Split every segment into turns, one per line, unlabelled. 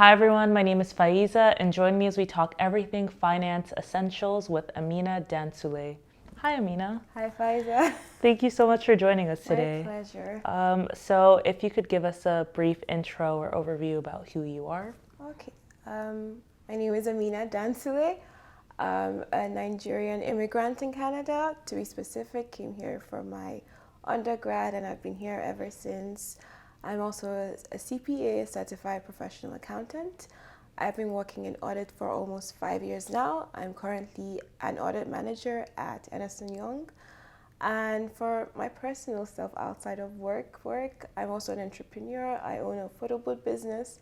Hi everyone, my name is Faiza, and join me as we talk everything finance essentials with Amina Dan Sule. Hi Amina.
Hi, Faiza.
Thank you so much for joining us
My
today.
pleasure.
So if you could give us a brief intro or overview about who you are.
Okay. My name is Amina Dan Sule. I'm a Nigerian immigrant in Canada. To be specific, came here for my undergrad and I've been here ever since. I'm also a CPA, certified professional accountant. I've been working in audit for almost 5 years now. I'm currently an audit manager at Ernst & Young. And for my personal self outside of work, I'm also an entrepreneur. I own a photobooth business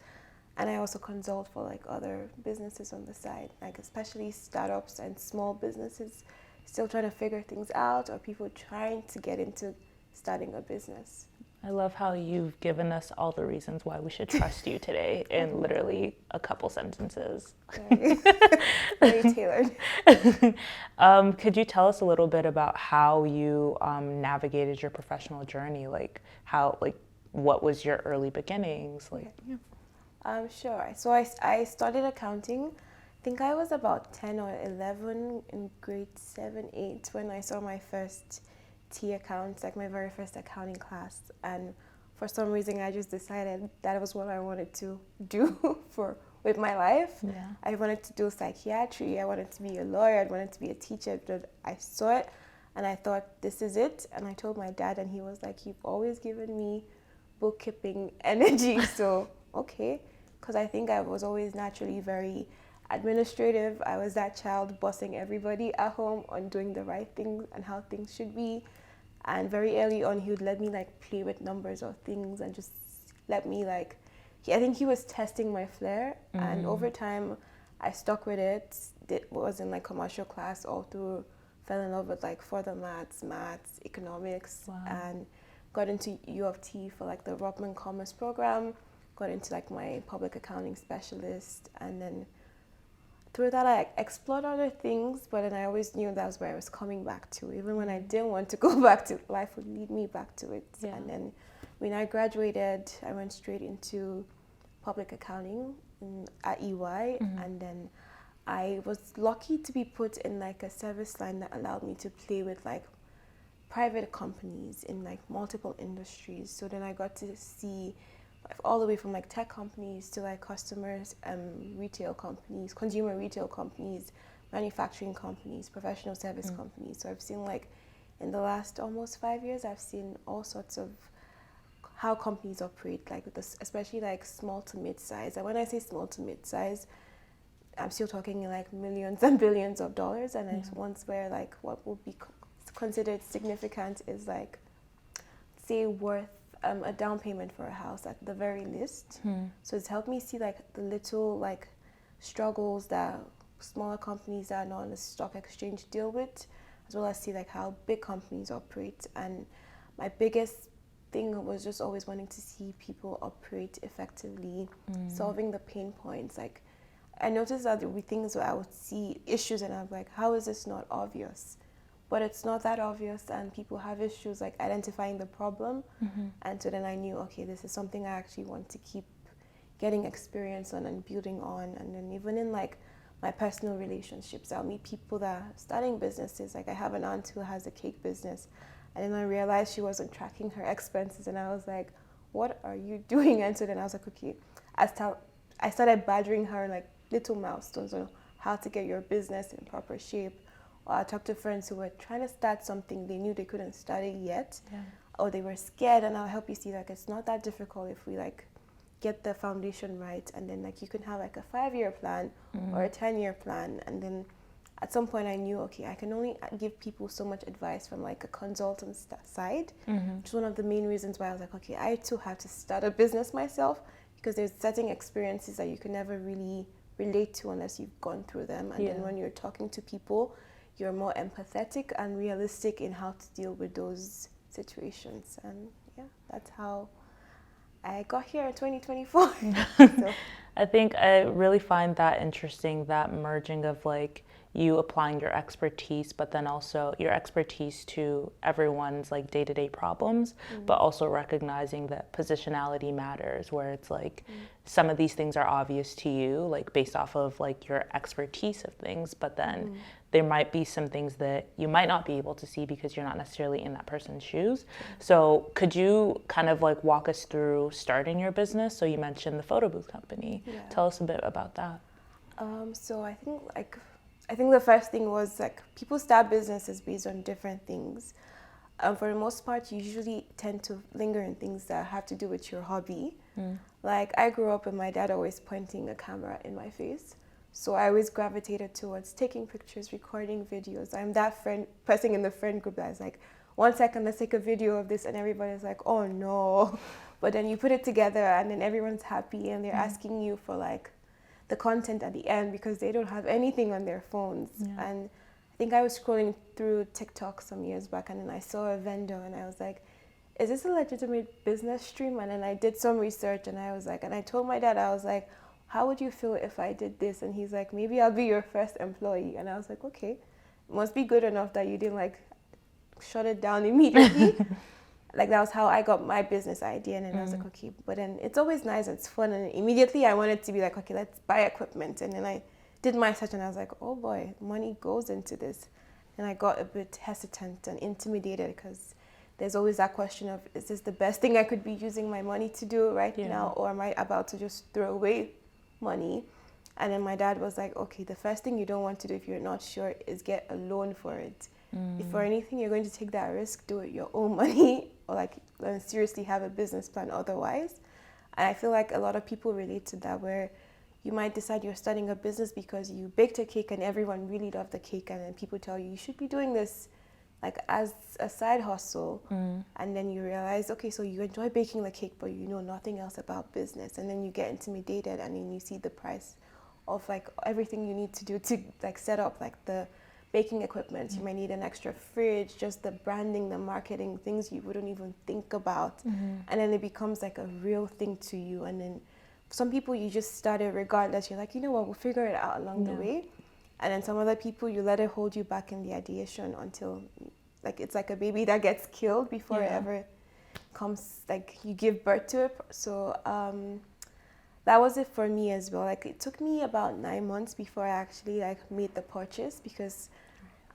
and I also consult for like other businesses on the side, like especially startups and small businesses still trying to figure things out or people trying to get into starting a business.
I love how you've given us all the reasons why we should trust you today in literally a couple sentences.
Very tailored.
Could you tell us a little bit about how you navigated your professional journey? What was your early beginnings?
Sure. So I studied accounting. I think I was about 10 or 11 in grade 7, 8 when I saw my first T accounts, like my very first accounting class. And for some reason, I just decided that was what I wanted to do with my life.
Yeah.
I wanted to do psychiatry. I wanted to be a lawyer. I wanted to be a teacher. But I saw it and I thought, this is it. And I told my dad and he was like, you've always given me bookkeeping energy. So, okay. Because I think I was always naturally very administrative. I was that child bossing everybody at home on doing the right things and how things should be. And very early on, he would let me like play with numbers or things and just let me I think he was testing my flair. Mm-hmm. And over time, I stuck with it. Was in like commercial class all through, fell in love with like further maths, economics, wow. And got into U of T for like the Rockman Commerce program, got into like my public accounting specialist, and then through that, I explored other things, but then I always knew that was where I was coming back to. Even when I didn't want to go back to it, life would lead me back to it. Yeah. And then when I graduated, I went straight into public accounting at EY. Mm-hmm. And then I was lucky to be put in like a service line that allowed me to play with like private companies in like multiple industries. So then I got to see all the way from like tech companies to like customers, retail companies, consumer retail companies, manufacturing companies, professional service companies. So I've seen like in the last almost 5 years, I've seen all sorts of how companies operate, like with this, especially like small to mid-size. And when I say small to mid-size, I'm still talking in like millions and billions of dollars. And it's ones where like what would be considered significant is like, say, worth a down payment for a house at the very least. So it's helped me see like the little like struggles that smaller companies that are not on the stock exchange deal with, as well as see like how big companies operate. And my biggest thing was just always wanting to see people operate effectively, solving the pain points. Like I noticed that there would be things where I would see issues and I'm like, how is this not obvious? But it's not that obvious, and people have issues like identifying the problem. And so then I knew, okay, this is something I actually want to keep getting experience on and building on. And then even in like my personal relationships, I'll meet people that are starting businesses. Like I have an aunt who has a cake business, and then I realized she wasn't tracking her expenses, and I was like, what are you doing? And so then I was like, okay, I started badgering her like little milestones on how to get your business in proper shape. Or I talked to friends who were trying to start something, they knew they couldn't start it yet, or they were scared, and I'll help you see like it's not that difficult if we like get the foundation right, and then like you can have like a 5-year plan or a 10-year plan. And then at some point I knew, okay, I can only give people so much advice from like a consultant side, which is one of the main reasons why I was like, okay, I too have to start a business myself, because there's certain experiences that you can never really relate to unless you've gone through them. And then when you're talking to people, you're more empathetic and realistic in how to deal with those situations. And yeah, that's how I got here in 2024. So.
I think I really find that interesting, that merging of like you applying your expertise, but then also your expertise to everyone's like day-to-day problems, but also recognizing that positionality matters, where it's like some of these things are obvious to you, like based off of like your expertise of things, but then there might be some things that you might not be able to see because you're not necessarily in that person's shoes. So could you kind of like walk us through starting your business? So you mentioned the photo booth company.
Yeah.
Tell us a bit about that.
So I think the first thing was like people start businesses based on different things. For the most part, you usually tend to linger in things that have to do with your hobby. Like I grew up with my dad always pointing a camera in my face. So I always gravitated towards taking pictures, recording videos. I'm that person in the friend group that's like, 1 second, let's take a video of this, and everybody's like, oh no. But then you put it together and then everyone's happy and they're asking you for like the content at the end because they don't have anything on their phones. And I think I was scrolling through TikTok some years back and then I saw a vendor and I was like, is this a legitimate business stream? And then I did some research and I was like, and I told my dad, I was like, how would you feel if I did this? And he's like, maybe I'll be your first employee. And I was like, okay, it must be good enough that you didn't like shut it down immediately. Like that was how I got my business idea. And then I was like, okay, but then it's always nice, it's fun. And immediately I wanted to be like, okay, let's buy equipment. And then I did my search and I was like, oh boy, money goes into this. And I got a bit hesitant and intimidated because there's always that question of, is this the best thing I could be using my money to do right now? Or am I about to just throw away money? And then my dad was like, okay, the first thing you don't want to do if you're not sure is get a loan for it. If for anything you're going to take that risk, do it your own money or like seriously have a business plan otherwise. And I feel like a lot of people relate to that, where you might decide you're starting a business because you baked a cake and everyone really loved the cake, and then people tell you should be doing this like as a side hustle. And then you realize, okay, so you enjoy baking the cake but you know nothing else about business, and then you get intimidated and then you see the price of like everything you need to do to like set up like the baking equipment. You might need an extra fridge, just the branding, the marketing, things you wouldn't even think about. And then it becomes like a real thing to you. And then some people you just start it regardless. You're like, you know what, we'll figure it out along the way. And then some other people, you let it hold you back in the ideation until like it's like a baby that gets killed before it ever comes, like you give birth to it. So that was it for me as well. Like it took me about 9 months before I actually like made the purchase, because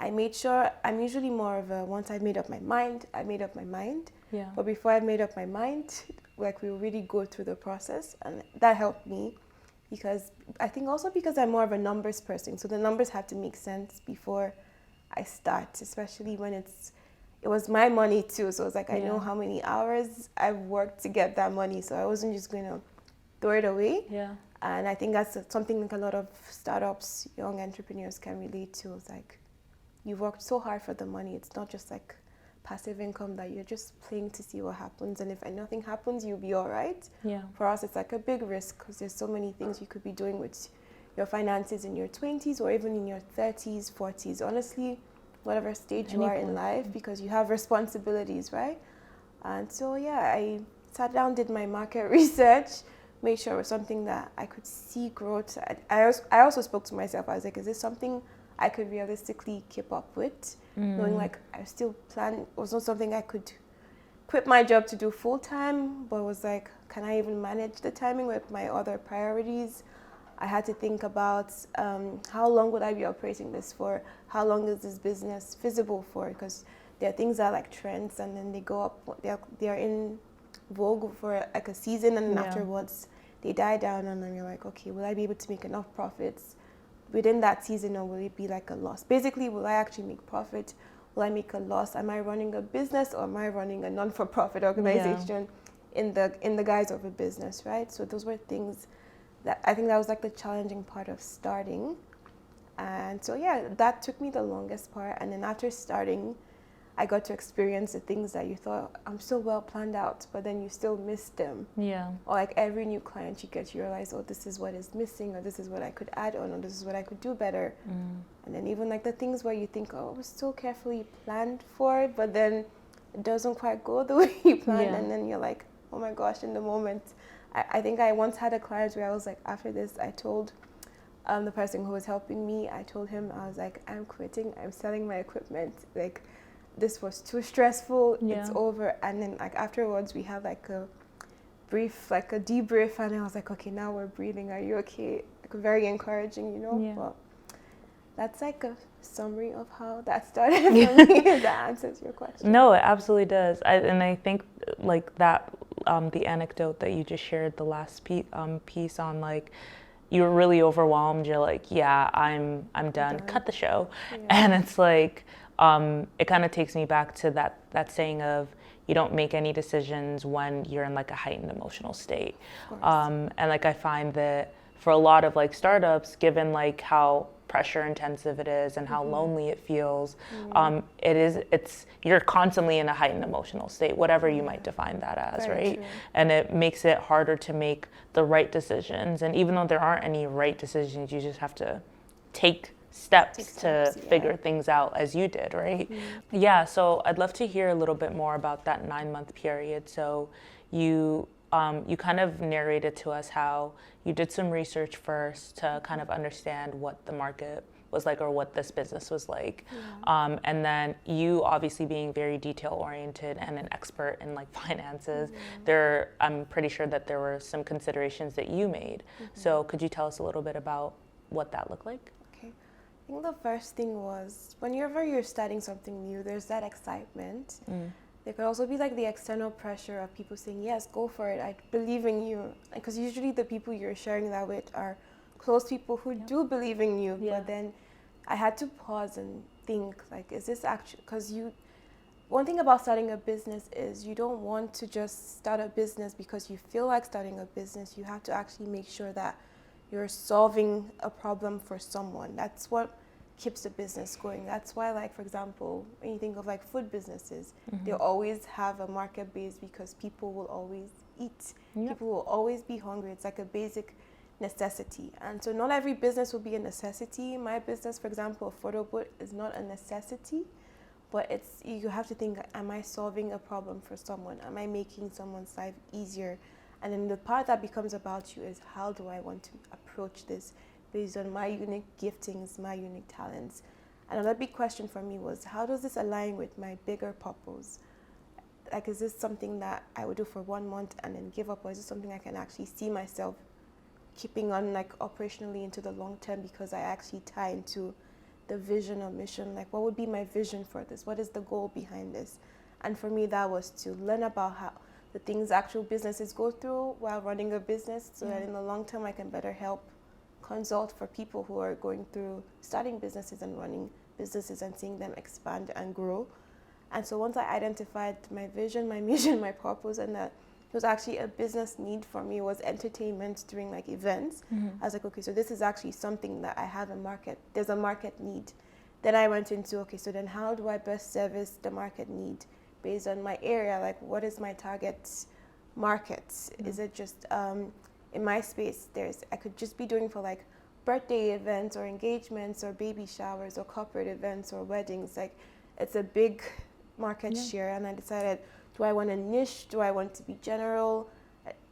I made sure, I'm usually more of a, once I've made up my mind, I made up my mind. But before I made up my mind, like we really go through the process, and that helped me because I think also because I'm more of a numbers person. So the numbers have to make sense before I start, especially when it was my money too. So it's like, I know how many hours I've worked to get that money. So I wasn't just going to throw it away. And I think that's something like a lot of startups, young entrepreneurs can relate to. It's like, you've worked so hard for the money. It's not just like passive income that you're just playing to see what happens. And if nothing happens, you'll be all right. For us, it's like a big risk because there's so many things you could be doing with your finances in your 20s or even in your 30s, 40s. Honestly, whatever stage you are in life, because you have responsibilities, right? And so, yeah, I sat down, did my market research, made sure it was something that I could see growth. I also spoke to myself. I was like, is this something I could realistically keep up with? Knowing like I still plan, it was not something I could quit my job to do full time, but it was like, can I even manage the timing with my other priorities? I had to think about how long would I be operating this for? How long is this business feasible for? Because there are things that are like trends, and then they go up, they're in vogue for like a season, and then afterwards they die down, and then you're like, okay, will I be able to make enough profits within that season, or will it be like a loss? Basically, will I actually make profit? Will I make a loss? Am I running a business, or am I running a non-for-profit organization in the guise of a business, right? So those were things that I think that was like the challenging part of starting. And so yeah, that took me the longest part. And then after starting, I got to experience the things that you thought, I'm so well planned out, but then you still miss them. Or like every new client you get, you realize, oh, this is what is missing, or this is what I could add on, or this is what I could do better. And then even like the things where you think, oh, it was so carefully planned for, but then it doesn't quite go the way you planned. And then you're like, oh my gosh, in the moment. I think I once had a client where I was like, after this, I told the person who was helping me, I told him, I was like, I'm quitting, I'm selling my equipment. Like, this was too stressful, it's over. And then like afterwards we had like a brief, like a debrief, and I was like, okay, now we're breathing, are you okay? Like, very encouraging, you know. But that's like a summary of how that started for me, if that answers your question.
No, it absolutely does. And I think like that, the anecdote that you just shared, the last piece on like, you were really overwhelmed. You're like, yeah, I'm done. Cut the show. And it's like, it kind of takes me back to that saying of, you don't make any decisions when you're in like a heightened emotional state. And like I find that for a lot of like startups, given like how pressure intensive it is and how lonely it feels, you're constantly in a heightened emotional state, whatever you might define that as,
Very
right?
true.
And it makes it harder to make the right decisions. And even though there aren't any right decisions, you just have to take steps to figure things out, as you did, right? Yeah, so I'd love to hear a little bit more about that 9-month period. So you kind of narrated to us how you did some research first to kind of understand what the market was like or what this business was like. And then you obviously being very detail oriented and an expert in like finances, I'm pretty sure that there were some considerations that you made. So could you tell us a little bit about what that looked like?
Okay. I think the first thing was, whenever you're starting something new, there's that excitement. There could also be like the external pressure of people saying, yes, go for it, I believe in you. Because usually the people you're sharing that with are close people who do believe in you. But then I had to pause and think, like, is this actually, because one thing about starting a business is you don't want to just start a business because you feel like starting a business. You have to actually make sure that you're solving a problem for someone. That's what keeps the business going. That's why, like, for example, when you think of like food businesses, they always have a market base because people will always eat. People will always be hungry. It's like a basic necessity. And so not every business will be a necessity. My business, for example, a photobooth, is not a necessity, but you have to think, am I solving a problem for someone? Am I making someone's life easier? And then the part that becomes about you is, how do I want to approach this based on my unique giftings, my unique talents? Another big question for me was, how does this align with my bigger purpose? Like, is this something that I would do for 1 month and then give up, or is it something I can actually see myself keeping on, like, operationally into the long term, because I actually tie into the vision or mission? Like, what would be my vision for this? What is the goal behind this? And for me, that was to learn about how the things actual businesses go through while running a business, so that in the long term I can better help consult for people who are going through starting businesses and running businesses and seeing them expand and grow. And so once I identified my vision, my mission, my purpose, and that it was actually a business need for me, was entertainment during like events. I was like, okay, so this is actually something that I have a market, there's a market need. Then I went into, okay, so then how do I best service the market need based on my area? Like, what is my target market? Is it just, in my space, I could just be doing for like birthday events or engagements or baby showers or corporate events or weddings. Like, it's a big market share. And I decided, do I want a niche? Do I want to be general?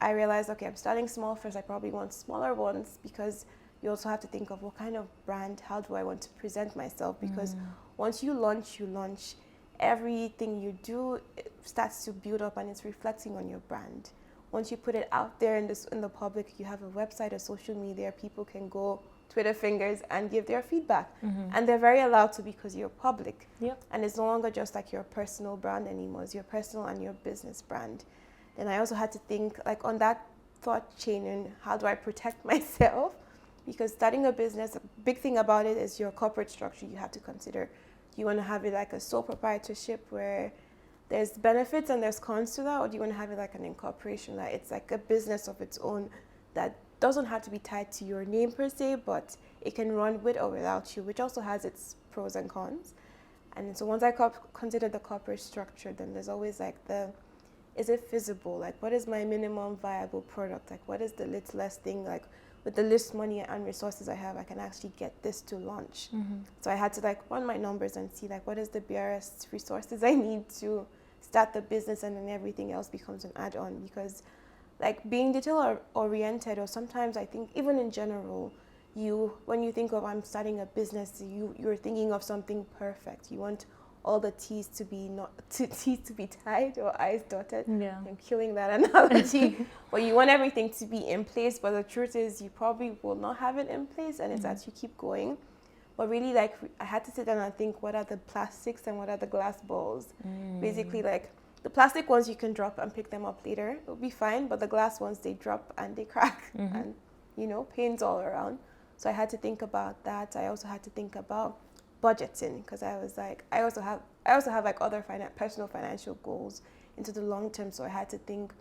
I realized, okay, I'm starting small first. I probably want smaller ones, because you also have to think of what kind of brand, how do I want to present myself? Because once you launch, everything you do, it starts to build up and it's reflecting on your brand. Once you put it out there in the public, you have a website, a social media, people can go Twitter fingers and give their feedback. And they're very allowed to, because you're public. And it's no longer just like your personal brand anymore. It's your personal and your business brand. Then I also had to think like on that thought chain, and how do I protect myself? Because starting a business, a big thing about it is your corporate structure. You have to consider, do you want to have it like a sole proprietorship where there's benefits and there's cons to that, or do you want to have it like an incorporation, that it's like a business of its own that doesn't have to be tied to your name per se, but it can run with or without you, which also has its pros and cons. And so once I consider the corporate structure, then there's always like is it feasible? Like, what is my minimum viable product? Like, what is the littlest thing? Like, with the least money and resources I have, I can actually get this to launch. So I had to like run my numbers and see like, what is the barest resources I need to start the business, and then everything else becomes an add-on. Because like being detail oriented, or sometimes I think even in general, when you think of I'm starting a business, you're thinking of something perfect. You want all the T's to be T's to be tied or I's dotted.
Yeah.
I'm killing that analogy. But you want everything to be in place, but the truth is you probably will not have it in place, and it's as you keep going. But really, like, I had to sit down and think, what are the plastics and what are the glass balls? Basically, like, the plastic ones you can drop and pick them up later. It'll be fine, but the glass ones, they drop and they crack and, pains all around. So I had to think about that. I also had to think about budgeting, because I was like, I also have like other personal financial goals into the long term. So I had to think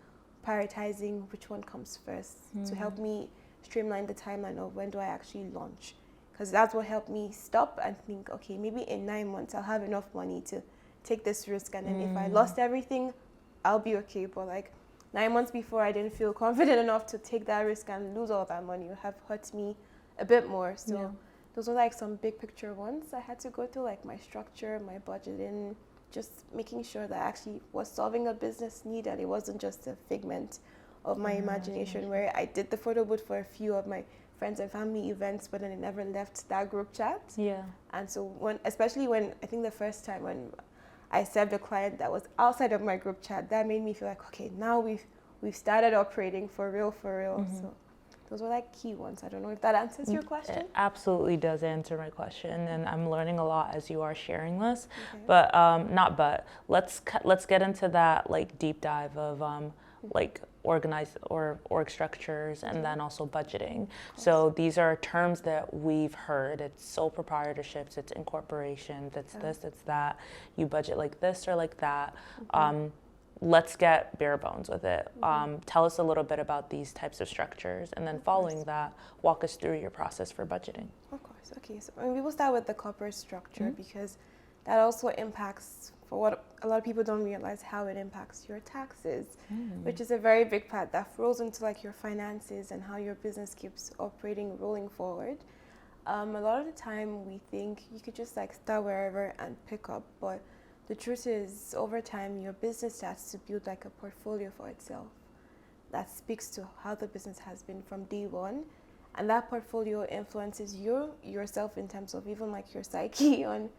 prioritizing which one comes first to help me streamline the timeline of when do I actually launch. Because that's what helped me stop and think, okay, maybe in 9 months I'll have enough money to take this risk, and then if I lost everything, I'll be okay. But like 9 months before, I didn't feel confident enough to take that risk and lose all that money. It would have hurt me a bit more. So those were like some big picture ones I had to go through, like my structure, my budgeting, just making sure that I actually was solving a business need, and it wasn't just a figment of my imagination, where I did the photo booth for a few of my friends and family events, but then it never left that group chat.
Yeah.
And so especially when I think the first time when I served a client that was outside of my group chat, that made me feel like, okay, now we've started operating for real. So those were like key ones. I don't know if that answers your question.
It absolutely does answer my question, and I'm learning a lot as you are sharing this. Okay. Let's get into that like deep dive of like organized or org structures, and then also budgeting. So these are terms that we've heard. It's sole proprietorships, it's incorporations, it's this, it's that. You budget like this or like that. Let's get bare bones with it. Tell us a little bit about these types of structures, and then following that, walk us through your process for budgeting.
Of course. Okay, so we will start with the corporate structure, because that also impacts, for what a lot of people don't realize, how it impacts your taxes, which is a very big part that rolls into like your finances and how your business keeps operating, rolling forward. A lot of the time we think you could just like start wherever and pick up, but the truth is, over time, your business starts to build like a portfolio for itself that speaks to how the business has been from day one. And that portfolio influences yourself in terms of even like your psyche on,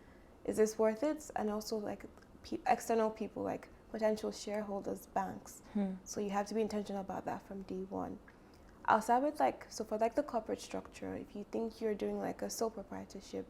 is this worth it? And also like external people, like potential shareholders, banks. So you have to be intentional about that from day one. I'll start with for the corporate structure, if you think you're doing like a sole proprietorship,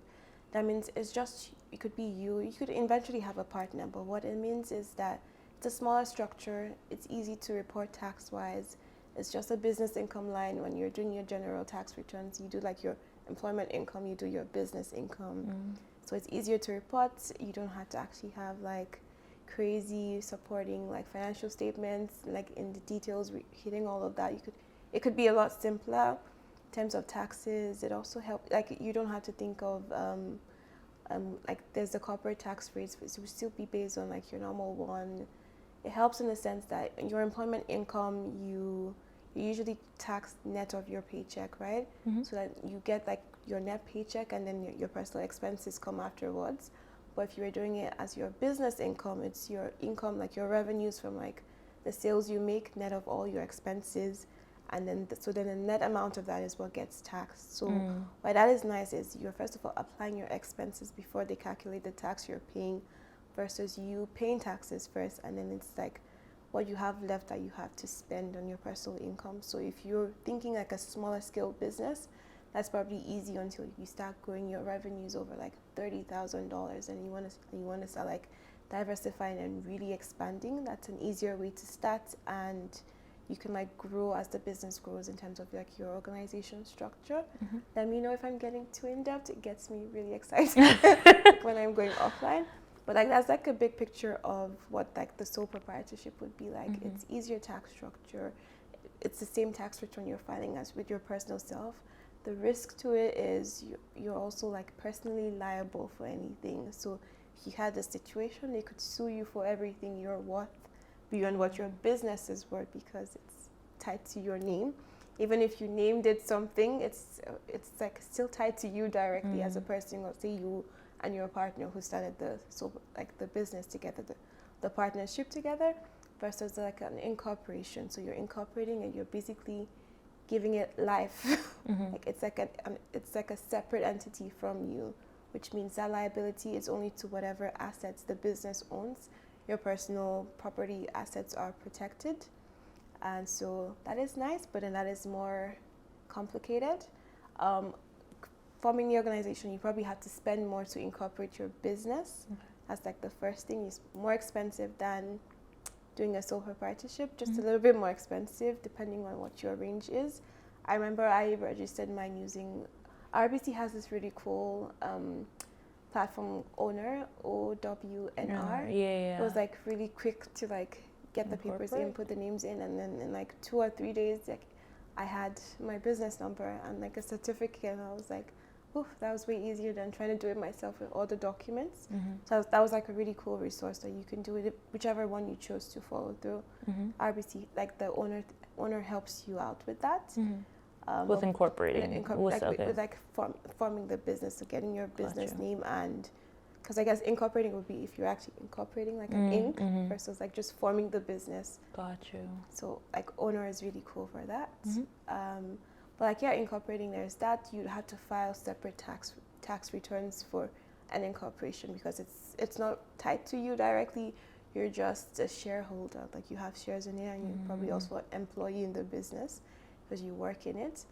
that means it's just, it could be you could eventually have a partner, but what it means is that it's a smaller structure, it's easy to report tax-wise, it's just a business income line. When you're doing your general tax returns, you do like your employment income, you do your business income. So it's easier to report, you don't have to actually have like crazy supporting like financial statements, like in the details, hitting all of that. It could be a lot simpler. In terms of taxes, it also helps, like you don't have to think of like there's the corporate tax rates, but it will still be based on like your normal one. It helps in the sense that your employment income, you usually tax net of your paycheck, right? So that you get like your net paycheck, and then your personal expenses come afterwards. But if you were doing it as your business income, it's your income, like your revenues from like the sales you make net of all your expenses. And then, the net amount of that is what gets taxed. So why that is nice is you're first of all applying your expenses before they calculate the tax you're paying, versus you paying taxes first, and then it's like what you have left that you have to spend on your personal income. So if you're thinking like a smaller scale business, that's probably easy until you start growing your revenues over like $30,000, and you want to start like diversifying and really expanding. That's an easier way to start, and you can like grow as the business grows in terms of like your organization structure. Let me know if I'm getting too in depth. It gets me really excited when I'm going offline. But like that's like a big picture of what like the sole proprietorship would be like. It's easier tax structure. It's the same tax return you're filing as with your personal self. The risk to it is you're also like personally liable for anything. So if you had a situation, they could sue you for everything you're worth beyond what your business is worth, because it's tied to your name. Even if you named it something, it's like still tied to you directly as a person. Let's say you and your partner who started the business together, the partnership together, versus like an incorporation. So you're incorporating and you're basically giving it life. Like it's like a separate entity from you, which means that liability is only to whatever assets the business owns. Your personal property assets are protected, and so that is nice, but then that is more complicated. Forming the organization, you probably have to spend more to incorporate your business. That's like the first thing. It's more expensive than doing a sole proprietorship, just a little bit more expensive depending on what your range is. I remember I registered mine using, RBC has this really cool platform owner, OWNR.
Yeah.
It was like really quick to like get the papers in, put the names in, and then in like 2 or 3 days, like I had my business number and like a certificate, and I was like, oof, that was way easier than trying to do it myself with all the documents. So that was like a really cool resource that you can do it, whichever one you chose to follow through. RBC, like the owner helps you out with that.
With incorporating.
With like forming the business, so getting your business name, and because I guess incorporating would be if you're actually incorporating like an Inc. Versus like just forming the business. Got you. So like owner is really cool for that. But like, yeah, incorporating, there's that. You'd have to file separate tax returns for an incorporation because it's not tied to you directly. You're just a shareholder. Like you have shares in it, and you're probably also an employee in the business because you work in it.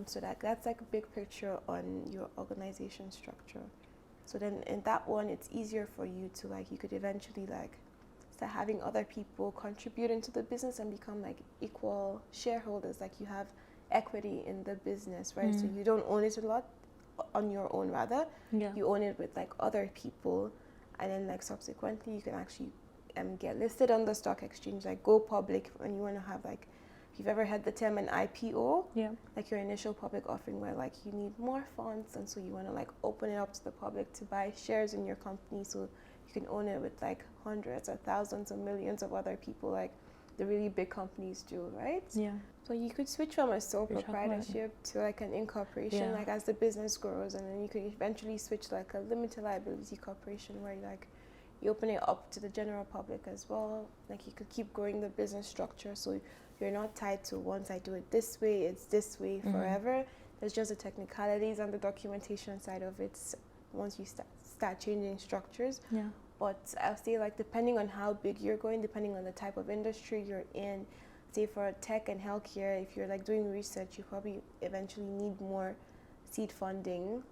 So that's like a big picture on your organization structure. So then in that one, it's easier for you to like, you could eventually like start having other people contribute into the business and become like equal shareholders. Like you have equity in the business, right? So you don't own it a lot on your own, rather. You own it with like other people, and then like subsequently you can actually get listed on the stock exchange, like go public when you want to have like, if you've ever heard the term an IPO, like your initial public offering where like you need more funds, and so you want to like open it up to the public to buy shares in your company so you can own it with like hundreds or thousands or millions of other people, like the really big companies do, right? So you could switch from a sole proprietorship to like an incorporation, like as the business grows, and then you could eventually switch to like a limited liability corporation where you open it up to the general public as well. Like you could keep growing the business structure, so you're not tied to once I do it this way, it's this way forever. There's just the technicalities and the documentation side of it once you start changing structures. But I'll say like depending on how big you're going, depending on the type of industry you're in, say for tech and healthcare, if you're like doing research, you probably eventually need more seed funding.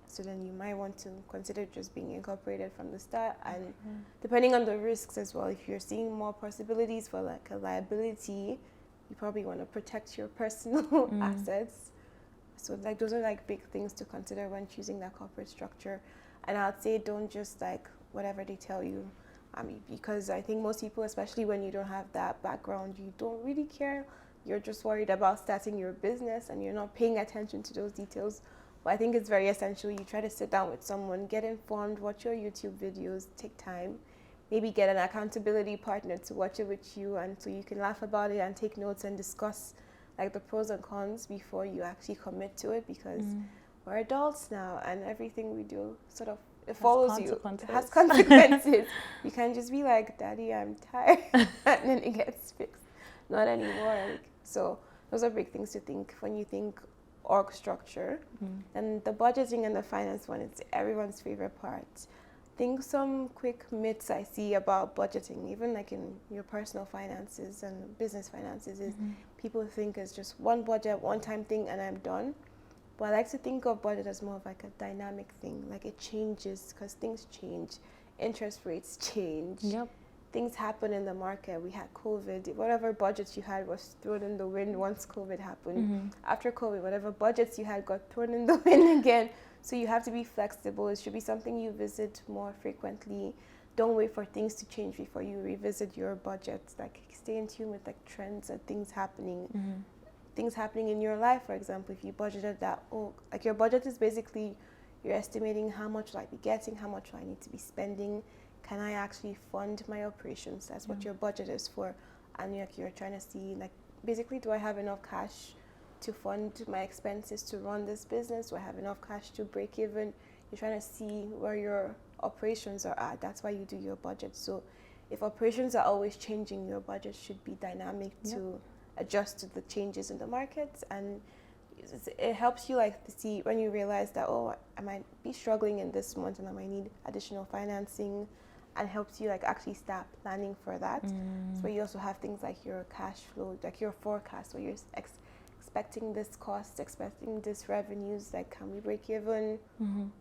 So then you might want to consider just being incorporated from the start. And depending on the risks as well, if you're seeing more possibilities for like a liability, you probably want to protect your personal assets. So like those are like big things to consider when choosing that corporate structure. And I'd say don't just like whatever they tell you. I mean, because I think most people, especially when you don't have that background, you don't really care. You're just worried about starting your business and you're not paying attention to those details. But I think it's very essential you try to sit down with someone, get informed, watch your YouTube videos, take time, maybe get an accountability partner to watch it with you, and so you can laugh about it and take notes and discuss like the pros and cons before you actually commit to it, because we're adults now and everything we do sort of it follows you. It has consequences. You can't just be like, Daddy, I'm tired, and then it gets fixed. Not anymore. So those are big things to think when you think org structure. And the budgeting and the finance one, it's everyone's favorite part. Think some quick myths I see about budgeting, even like in your personal finances and business finances, is people think it's just one budget, one time thing, and I'm done. But I like to think of budget as more of like a dynamic thing. Like it changes because things change. Interest rates change. Things happen in the market. We had COVID. Whatever budgets you had was thrown in the wind once COVID happened. After COVID, whatever budgets you had got thrown in the wind again. So you have to be flexible. It should be something you visit more frequently. Don't wait for things to change before you revisit your budgets. Like stay in tune with like trends and things happening. Things happening in your life, for example, if you budgeted that, like your budget is basically, you're estimating how much will I be getting, how much will I need to be spending, can I actually fund my operations? That's what your budget is for. And you're trying to see, like, basically, do I have enough cash to fund my expenses to run this business? Do I have enough cash to break even? You're trying to see where your operations are at. That's why you do your budget. So if operations are always changing, your budget should be dynamic to adjust to the changes in the markets, and it helps you like to see when you realize that, oh, I might be struggling in this month and I might need additional financing, and helps you like actually start planning for that. So you also have things like your cash flow, like your forecast, so you're expecting this cost, expecting this revenues, like can we break even?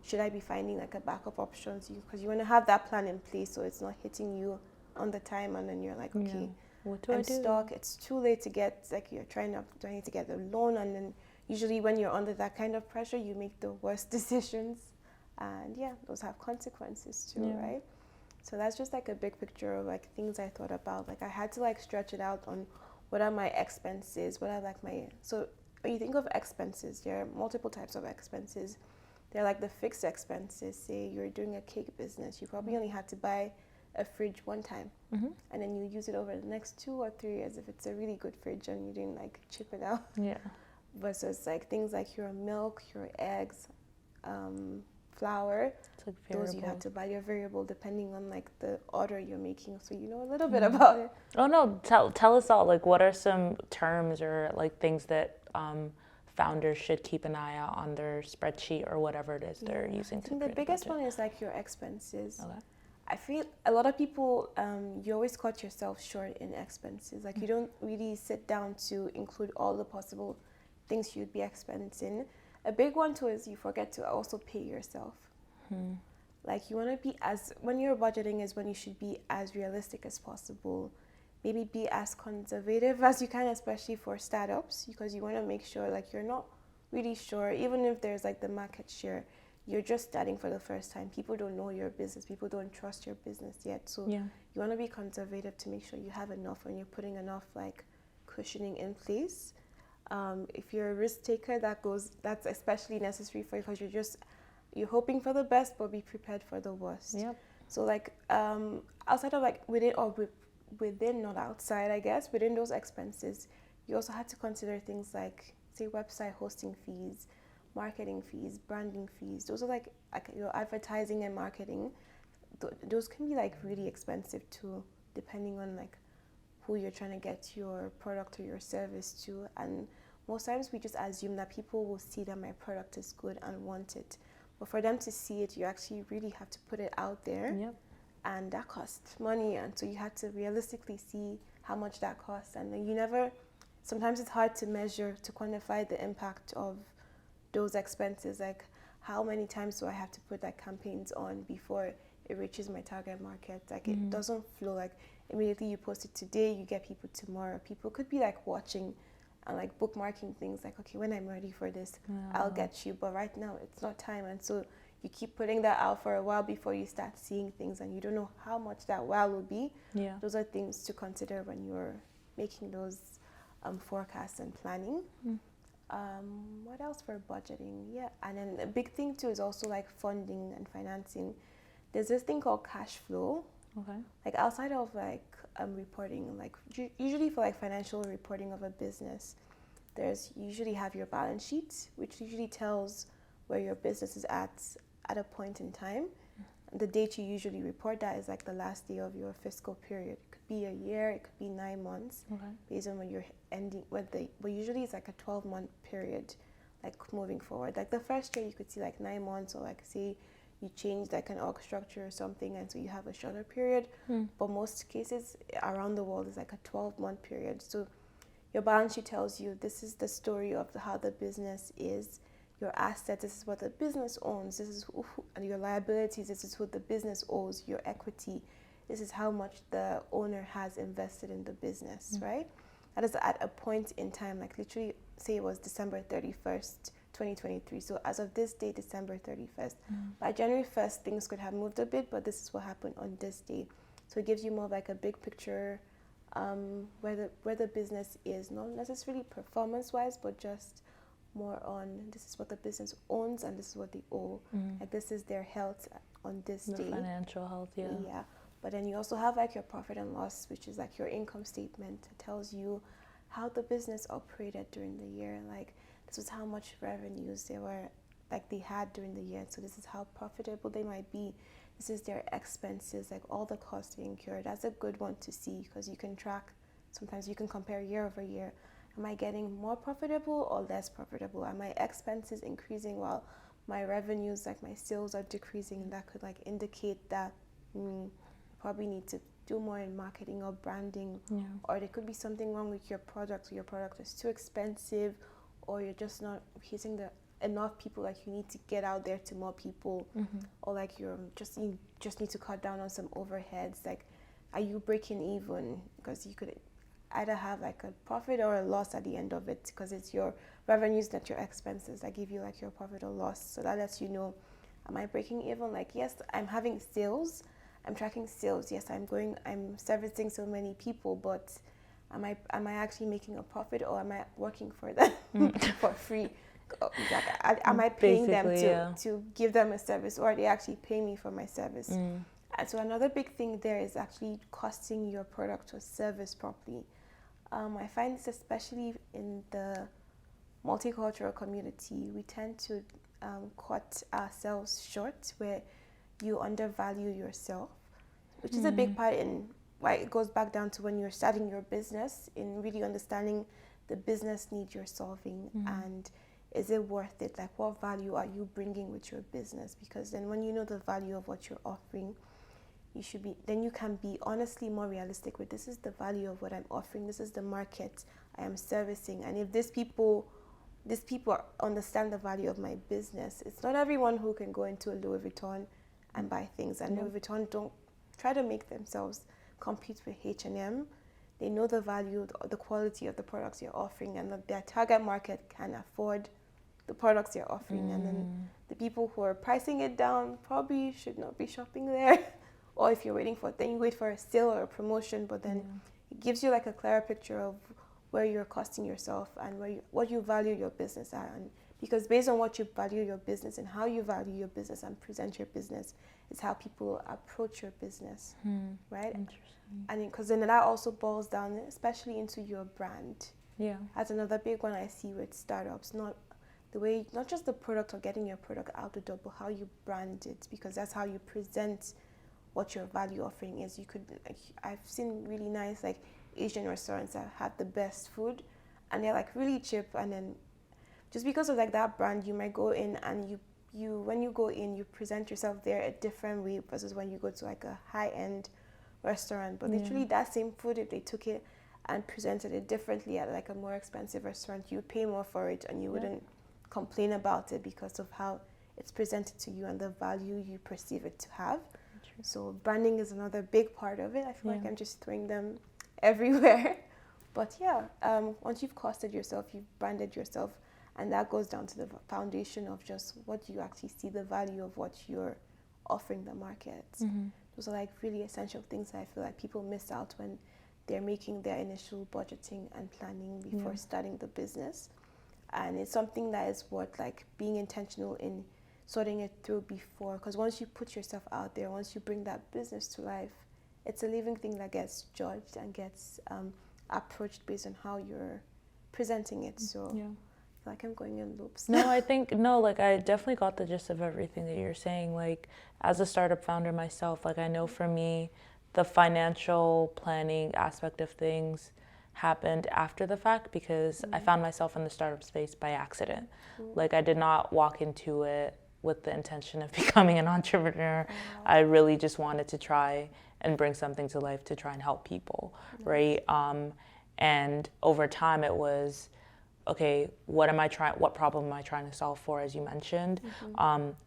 Should I be finding like a backup options? Because you want to have that plan in place so it's not hitting you on the time, and then you're like, okay,
what do I
I'm
do?
stuck. It's too late to get, like you're trying to, do I need to get a loan? And then usually when you're under that kind of pressure, you make the worst decisions, and yeah, those have consequences too, right? So that's just like a big picture of like things I thought about. Like I had to like stretch it out on what are my expenses, what are like my, so when you think of expenses, there are multiple types of expenses. They're like the fixed expenses. Say you're doing a cake business, you probably only had to buy a fridge one time, and then you use it over the next 2 or 3 years if it's a really good fridge and you didn't like chip it out. Versus like things like your milk, your eggs, flour, like those you have to buy. Your variable depending on like the order you're making, so you know a little bit about it.
Oh no, tell us all, like what are some terms or like things that founders should keep an eye out on their spreadsheet or whatever it is they're using to create
the biggest
a budget?
one is like your expenses.
Okay.
I feel a lot of people, you always cut yourself short in expenses. Like you don't really sit down to include all the possible things you'd be expensing. A big one too is you forget to also pay yourself. Like you want to be when you're budgeting is when you should be as realistic as possible. Maybe be as conservative as you can, especially for startups, because you want to make sure like you're not really sure, even if there's like the market share, you're just starting for the first time. People don't know your business. People don't trust your business yet. So you want to be conservative to make sure you have enough and you're putting enough like cushioning in place. If you're a risk taker, that's especially necessary for you, because you're hoping for the best, but be prepared for the worst. So like outside of like within, not outside, I guess, within those expenses, you also had to consider things like, say, website hosting fees, marketing fees, branding fees. Those are like your advertising and marketing. Those can be like really expensive too, depending on like who you're trying to get your product or your service to. And most times we just assume that people will see that my product is good and want it. But for them to see it, you actually really have to put it out there. And that costs money. And so you have to realistically see how much that costs. And then sometimes it's hard to measure, to quantify the impact of those expenses. Like how many times do I have to put like campaigns on before it reaches my target market? Like it doesn't flow like immediately you post it today, you get people tomorrow. People could be like watching and like bookmarking things like, okay, when I'm ready for this, I'll get you. But right now it's not time. And so you keep putting that out for a while before you start seeing things, and you don't know how much that while will be. Those are things to consider when you're making those forecasts and planning. What else for budgeting? And then a big thing too is also like funding and financing. There's this thing called cash flow. Like outside of like reporting, like usually for like financial reporting of a business, there's usually have your balance sheet, which usually tells where your business is at a point in time. The date you usually report that is like the last day of your fiscal period. It could be a year, it could be 9 months, based on when you're ending. But usually it's like a 12-month period, like moving forward. Like the first year you could see like 9 months, or like say you change like an org structure or something, and so you have a shorter period. But most cases around the world is like a 12-month period. So your balance sheet tells you this is the story of how the business is. Your assets, this is what the business owns. This is and your liabilities, this is who the business owes. Your equity, this is how much the owner has invested in the business, right? That is at a point in time, like literally, say it was December 31st, 2023. So as of this day, December 31st. By January 1st, things could have moved a bit, but this is what happened on this day. So it gives you more of like a big picture where the business is, not necessarily performance-wise, but just more on this is what the business owns and this is what they owe. Like this is their health on this day.
Financial health,
But then you also have like your profit and loss, which is like your income statement. It tells you how the business operated during the year. Like this was how much revenues they had during the year. So this is how profitable they might be. This is their expenses, like all the costs they incurred. That's a good one to see because you can track sometimes you can compare year over year. Am I getting more profitable or less profitable? Are my expenses increasing while my revenues, like my sales, are decreasing? That could like indicate that probably need to do more in marketing or branding. Or there could be something wrong with your product. Your product is too expensive, or you're just not hitting the enough people, like you need to get out there to more people, or like you just need to cut down on some overheads. Like, are you breaking even? Because you could either have like a profit or a loss at the end of it, because it's your revenues, not your expenses, that give you like your profit or loss. So that lets you know, am I breaking even? Like, yes, I'm having sales, I'm tracking sales, yes, I'm servicing so many people, but am I actually making a profit, or am I working for them for free? Like, am I paying them to give them a service, or are they actually paying me for my service? And so another big thing there is actually costing your product or service properly. I find this especially in the multicultural community. We tend to cut ourselves short, where you undervalue yourself, which is a big part in why it goes back down to when you're starting your business, in really understanding the business need you're solving, and is it worth it? Like, what value are you bringing with your business? Because then when you know the value of what you're offering, then you can be honestly more realistic with, this is the value of what I'm offering, this is the market I am servicing. And if these people understand the value of my business, it's not everyone who can go into a Louis Vuitton and buy things. And Louis Vuitton don't try to make themselves compete with H&M. They know the value, the quality of the products you're offering, and that their target market can afford the products you're offering. And then the people who are pricing it down probably should not be shopping there. Or if you're then you wait for a sale or a promotion, but then it gives you like a clearer picture of where you're costing yourself and what you value your business at. And because based on what you value your business and how you value your business and present your business is how people approach your business, right?
Interesting.
And because then that also boils down, especially into your brand.
Yeah.
That's another big one I see with startups. Not just the product or getting your product out the door, but how you brand it, because that's how you present what your value offering is. You could, like, I've seen really nice like Asian restaurants that have the best food, and they're like really cheap, and then just because of like that brand, you might go in and you when you go in, you present yourself there a different way versus when you go to like a high-end restaurant. But literally that same food, if they took it and presented it differently at like a more expensive restaurant, you would pay more for it, and you wouldn't complain about it because of how it's presented to you and the value you perceive it to have. So branding is another big part of it. I feel like I'm just throwing them everywhere. But once you've costed yourself, you've branded yourself, and that goes down to the foundation of just what you actually see the value of what you're offering the market. Those are like really essential things that I feel like people miss out when they're making their initial budgeting and planning before starting the business. And it's something that is worth like being intentional in sorting it through before, because once you put yourself out there, once you bring that business to life, it's a living thing that gets judged and gets approached based on how you're presenting it. So I feel like I'm going in loops.
I definitely got the gist of everything that you're saying. Like, as a startup founder myself, like, I know for me, the financial planning aspect of things happened after the fact, because I found myself in the startup space by accident. Like, I did not walk into it with the intention of becoming an entrepreneur. I really just wanted to try and bring something to life to try and help people, right? And over time it was, okay, what problem am I trying to solve for, as you mentioned?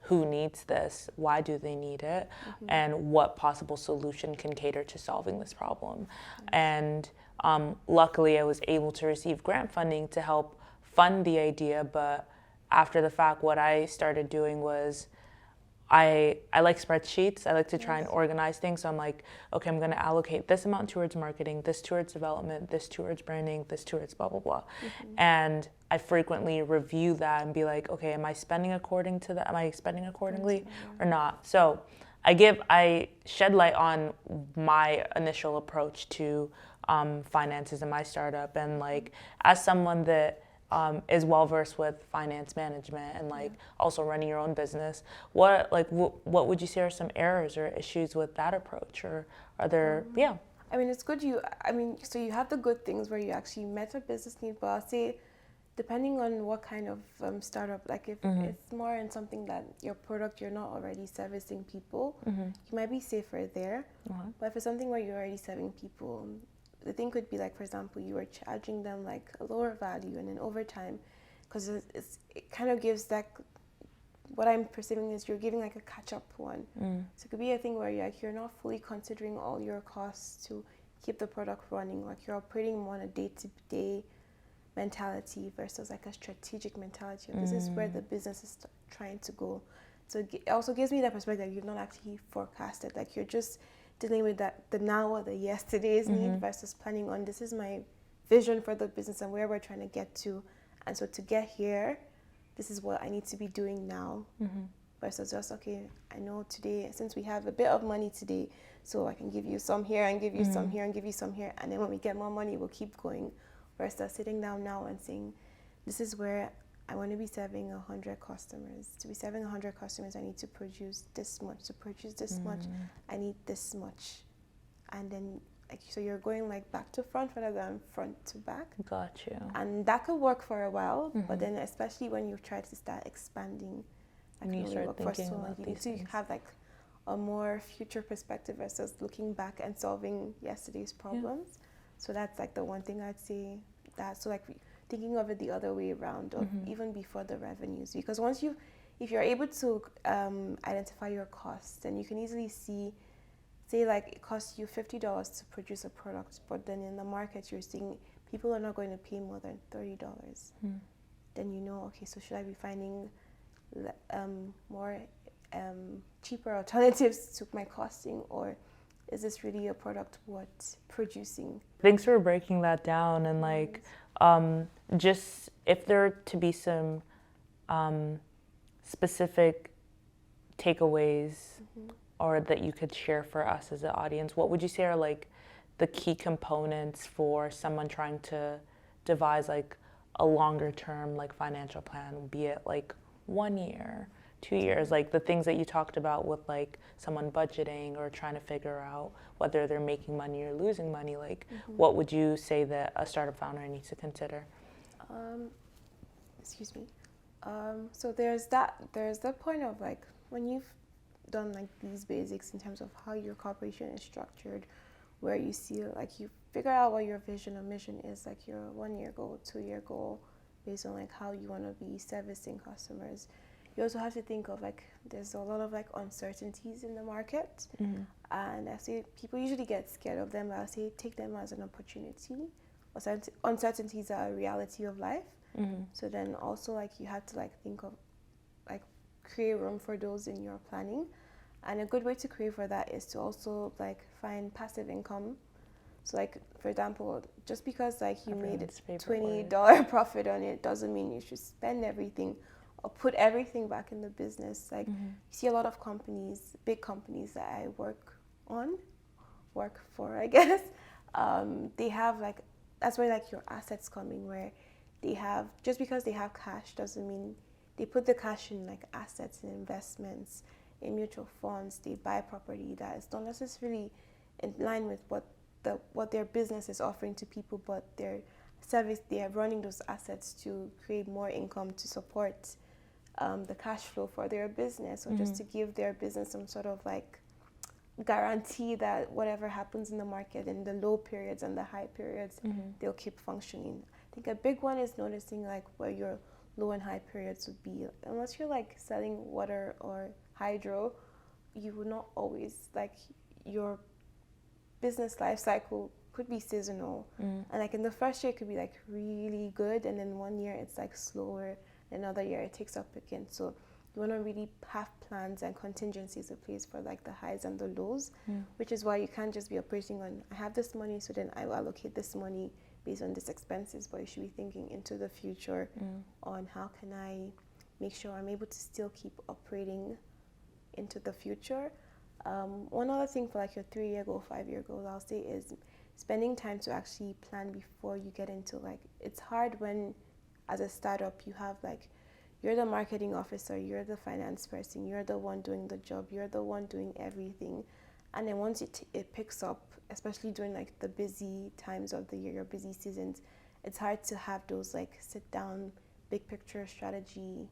Who needs this? Why do they need it? And what possible solution can cater to solving this problem? And luckily I was able to receive grant funding to help fund the idea, but after the fact, what I started doing was I like spreadsheets. I like to try and organize things. So I'm like, okay, I'm going to allocate this amount towards marketing, this towards development, this towards branding, this towards blah, blah, blah. And I frequently review that and be like, okay, am I spending according to that? Am I spending accordingly or not? So I shed light on my initial approach to finances in my startup. And like, as someone that is well versed with finance management and like also running your own business, what would you say are some errors or issues with that approach, or are there
I mean, it's good so you have the good things where you actually met a business need, but I'll say, depending on what kind of startup, like if it's more in something that your product, you're not already servicing people, you might be safer there. But if it's something where you're already serving people, the thing could be like, for example, you were charging them like a lower value, and then over time, because it kind of gives that, what I'm perceiving is you're giving like a catch-up one. So it could be a thing where you're not fully considering all your costs to keep the product running. Like you're operating more on a day-to-day mentality versus like a strategic mentality. This is where the business is trying to go. So it also gives me that perspective that you've not actually forecasted. Like you're just dealing with the now or the yesterday's need versus planning on, this is my vision for the business and where we're trying to get to. And so to get here, this is what I need to be doing now, versus just, okay, I know today, since we have a bit of money today, so I can give you some here and give you some here and give you some here, and then when we get more money, we'll keep going, versus sitting down now and saying, this is where I want to be serving 100 customers. To be serving 100 customers, I need to produce this much. To produce this much, I need this much. And then, like, so you're going like back to front rather than front to back.
Got you.
And that could work for a while, but then especially when you try to start expanding,
and you start thinking about
you
these
need
things.
to have like a more future perspective versus looking back and solving yesterday's problems. So that's like the one thing I'd say. That, so like thinking of it the other way around, of even before the revenues, because if you're able to identify your costs, then you can easily see, say like it costs you $50 to produce a product, but then in the market you're seeing people are not going to pay more than $30. Then you know, okay, so should I be finding more cheaper alternatives to my costing, or is this really a product worth producing?
Thanks for breaking that down. And like just if there were to be some specific takeaways or that you could share for us as an audience, what would you say are like the key components for someone trying to devise like a longer term like financial plan, be it like 1 year, 2 years, like the things that you talked about with like someone budgeting or trying to figure out whether they're making money or losing money, like what would you say that a startup founder needs to consider?
Excuse me. So there's the point of like, when you've done like these basics in terms of how your corporation is structured, where you see like you figure out what your vision or mission is, like your 1 year goal, 2 year goal, based on like how you want to be servicing customers. You also have to think of like, there's a lot of like uncertainties in the market, and I say people usually get scared of them, but I say take them as an opportunity. Uncertainties are a reality of life. So then also like you have to like think of like create room for those in your planning, and a good way to create for that is to also like find passive income. So like, for example, just because like you made $20 profit on it doesn't mean you should spend everything or put everything back in the business. Like you see a lot of companies, big companies that I work for, I guess, they have like, that's where like your assets come in, where they have, just because they have cash doesn't mean they put the cash in like assets and investments, in mutual funds, they buy property that is not necessarily in line with what their business is offering to people, but their service, they are running those assets to create more income to support the cash flow for their business, or just to give their business some sort of like guarantee that whatever happens in the market in the low periods and the high periods, they'll keep functioning. I think a big one is noticing like where your low and high periods would be. Unless you're like selling water or hydro, you would not always, like, your business life cycle could be seasonal. And like in the first year it could be like really good, and then 1 year it's like slower, another year it takes up again. So you want to really have plans and contingencies in place for like the highs and the lows, which is why you can't just be operating on, I have this money, so then I will allocate this money based on these expenses, but you should be thinking into the future on how can I make sure I'm able to still keep operating into the future. One other thing for like your 3-year goal, 5-year goal, I'll say, is spending time to actually plan before you get into, like, it's hard when as a startup you have like, you're the marketing officer, you're the finance person, you're the one doing the job, you're the one doing everything, and then once it picks up, especially during like the busy times of the year, your busy seasons, it's hard to have those like sit down, big picture strategy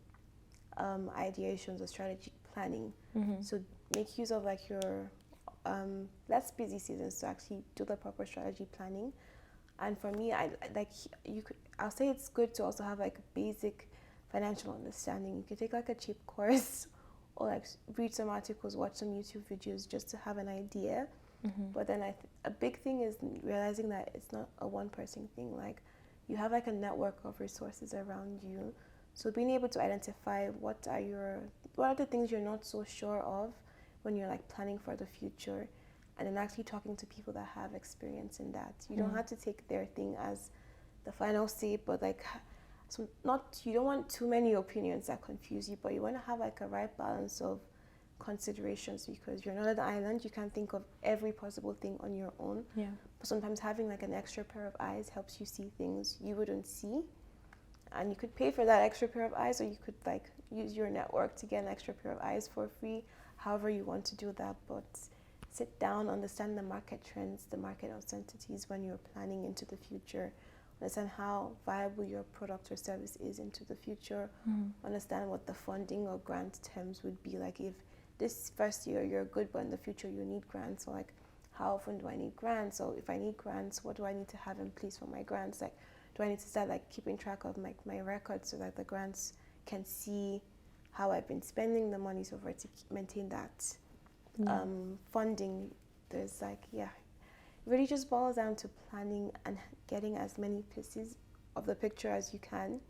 ideations or strategy planning. So make use of like your less busy seasons to actually do the proper strategy planning. And for me, I'll say it's good to also have like basic financial understanding. You could take like a cheap course or like read some articles, watch some YouTube videos just to have an idea. But then a big thing is realizing that it's not a one person thing. Like you have like a network of resources around you. So being able to identify what are the things you're not so sure of when you're like planning for the future, and then actually talking to people that have experience in that. You don't have to take their thing as the final say, but like you don't want too many opinions that confuse you, but you want to have like a right balance of considerations, because you're not an island. You can't think of every possible thing on your own. But sometimes having like an extra pair of eyes helps you see things you wouldn't see, and you could pay for that extra pair of eyes, or you could like use your network to get an extra pair of eyes for free, however you want to do that. But sit down, understand the market trends, the market uncertainties when you're planning into the future, understand how viable your product or service is into the future, understand what the funding or grant terms would be. Like if this first year you're good, but in the future you need grants, or like how often do I need grants, or if I need grants, what do I need to have in place for my grants? Like do I need to start like keeping track of my records so that the grants can see how I've been spending the money, so for it to maintain that funding. There's like, it really just boils down to planning and getting as many pieces of the picture as you can,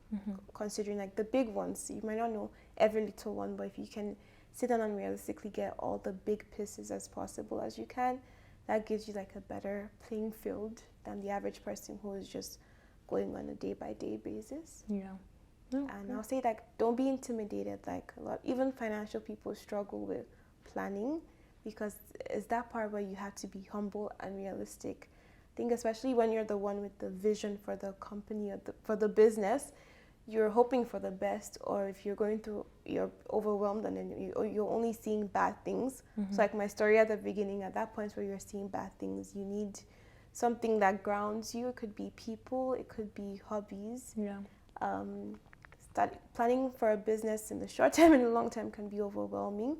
considering like the big ones. You might not know every little one, but if you can sit down and realistically get all the big pieces as possible as you can, that gives you like a better playing field than the average person who is just going on a day-by-day basis. And I'll say like don't be intimidated. Like even financial people struggle with planning, because it's that part where you have to be humble and realistic. I think especially when you're the one with the vision for the company or for the business, you're hoping for the best, or if you're overwhelmed and then you're only seeing bad things. So like my story at the beginning, at that point where you're seeing bad things, you need something that grounds you. It could be people, it could be hobbies. Planning for a business in the short term and the long term can be overwhelming.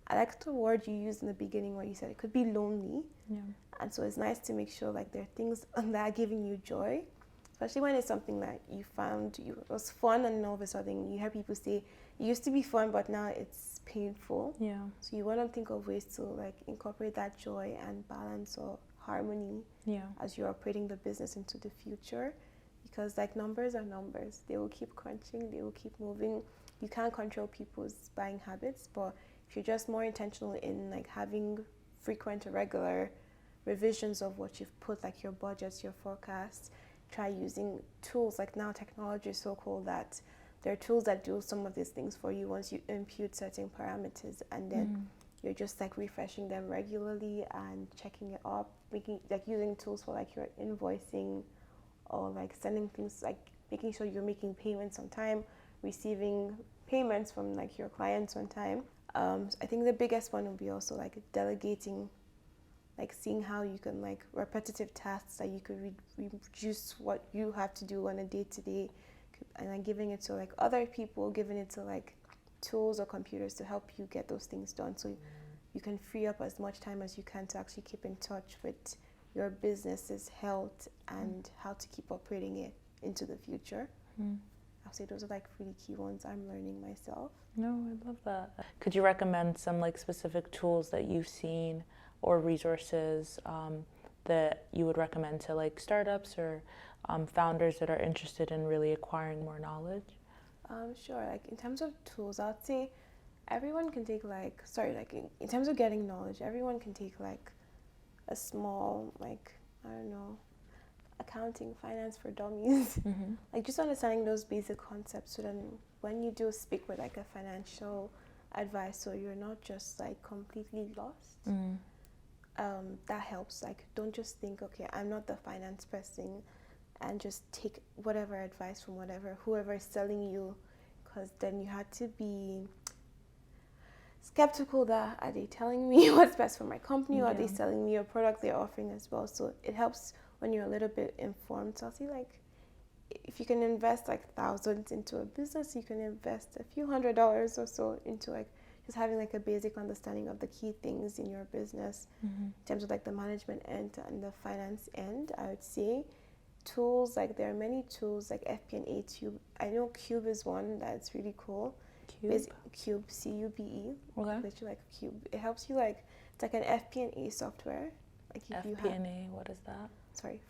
I like the word you used in the beginning where you said it could be lonely. And so it's nice to make sure like there are things that are giving you joy, especially when it's something that you found was fun, and all of a sudden you hear people say it used to be fun but now it's painful. So you want to think of ways to like incorporate that joy and balance or harmony as you're operating the business into the future, because like numbers are numbers. They will keep crunching, they will keep moving. You can't control people's buying habits, but if you're just more intentional in like having frequent or regular revisions of what you've put, like your budgets, your forecasts, try using tools. Like now technology is so cool that there are tools that do some of these things for you once you impute certain parameters, and then you're just like refreshing them regularly and checking it up, using tools for like your invoicing, or like sending things, like making sure you're making payments on time, receiving payments from like your clients on time. I think the biggest one would be also like delegating, like seeing how you can like repetitive tasks that you could reduce what you have to do on a day-to-day, and then giving it to like other people, giving it to like tools or computers to help you get those things done, so you can free up as much time as you can to actually keep in touch with your business's health and how to keep operating it into the future. I'll say those are like really key ones I'm learning myself.
No, I love that. Could you recommend some like specific tools that you've seen or resources that you would recommend to like startups or founders that are interested in really acquiring more knowledge?
Sure. Like in terms of tools, I'd say everyone can take in terms of getting knowledge, everyone can take like a small, like, I don't know, accounting, finance for dummies. Like just understanding those basic concepts, so then when you do speak with like a financial advisor, you're not just like completely lost. That helps. Like don't just think, okay, I'm not the finance person, and just take whatever advice from whoever is selling you, because then you have to be skeptical that are they telling me what's best for my company, or are
Yeah.
they selling me a product they're offering as well. So it helps when you're a little bit informed. So I'll see, like, if you can invest like thousands into a business, you can invest a few $100s or so into like just having like a basic understanding of the key things in your business in terms of like the management end and the finance end. I would say tools, like there are many tools like FP&A Tube. I know Cube is one that's really cool.
Cube?
Cube, CUBE.
Okay.
Literally like a cube. It helps you, like, it's like an FP&A software. Like if you have,
FP&A, what is that?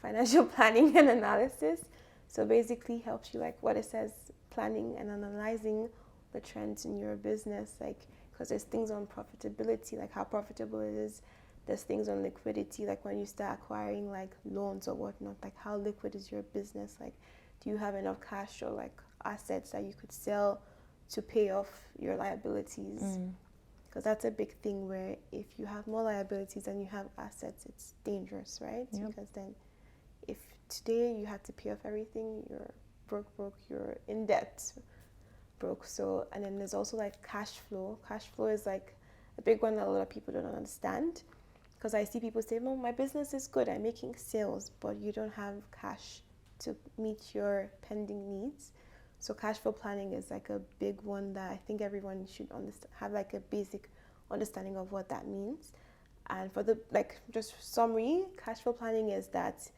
financial planning and analysis. So basically helps you, like what it says, planning and analyzing the trends in your business, like, because there's things on profitability, like how profitable it is. There's things on liquidity, like when you start acquiring like loans or whatnot, like how liquid is your business, like do you have enough cash or like assets that you could sell to pay off your liabilities? Because that's a big thing, where if you have more liabilities than you have assets, it's dangerous, right?
Yep.
Because then if today you had to pay off everything, you're broke, you're in debt, broke. So, and then there's also like cash flow. Cash flow is like a big one that a lot of people don't understand, because I see people say, "Well, my business is good, I'm making sales," but you don't have cash to meet your pending needs. So cash flow planning is like a big one that I think everyone should have like a basic understanding of what that means. And for the, like, just summary, cash flow planning is that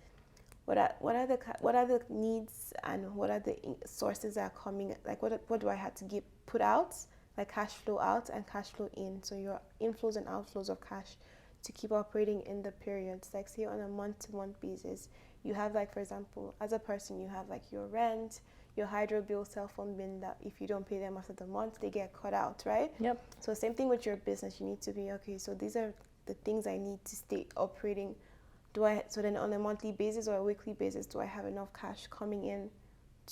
what are the needs and what are the sources that are coming, like what do I have to put out, like cash flow out and cash flow in, so your inflows and outflows of cash to keep operating in the periods. Like say on a month-to-month basis, you have, like, for example, as a person, you have like your rent, your hydro bill, cell phone bill, that if you don't pay them after the month, they get cut out, right?
Yep.
So same thing with your business. You need to be, okay, so these are the things I need to stay operating. So then on a monthly basis or a weekly basis, do I have enough cash coming in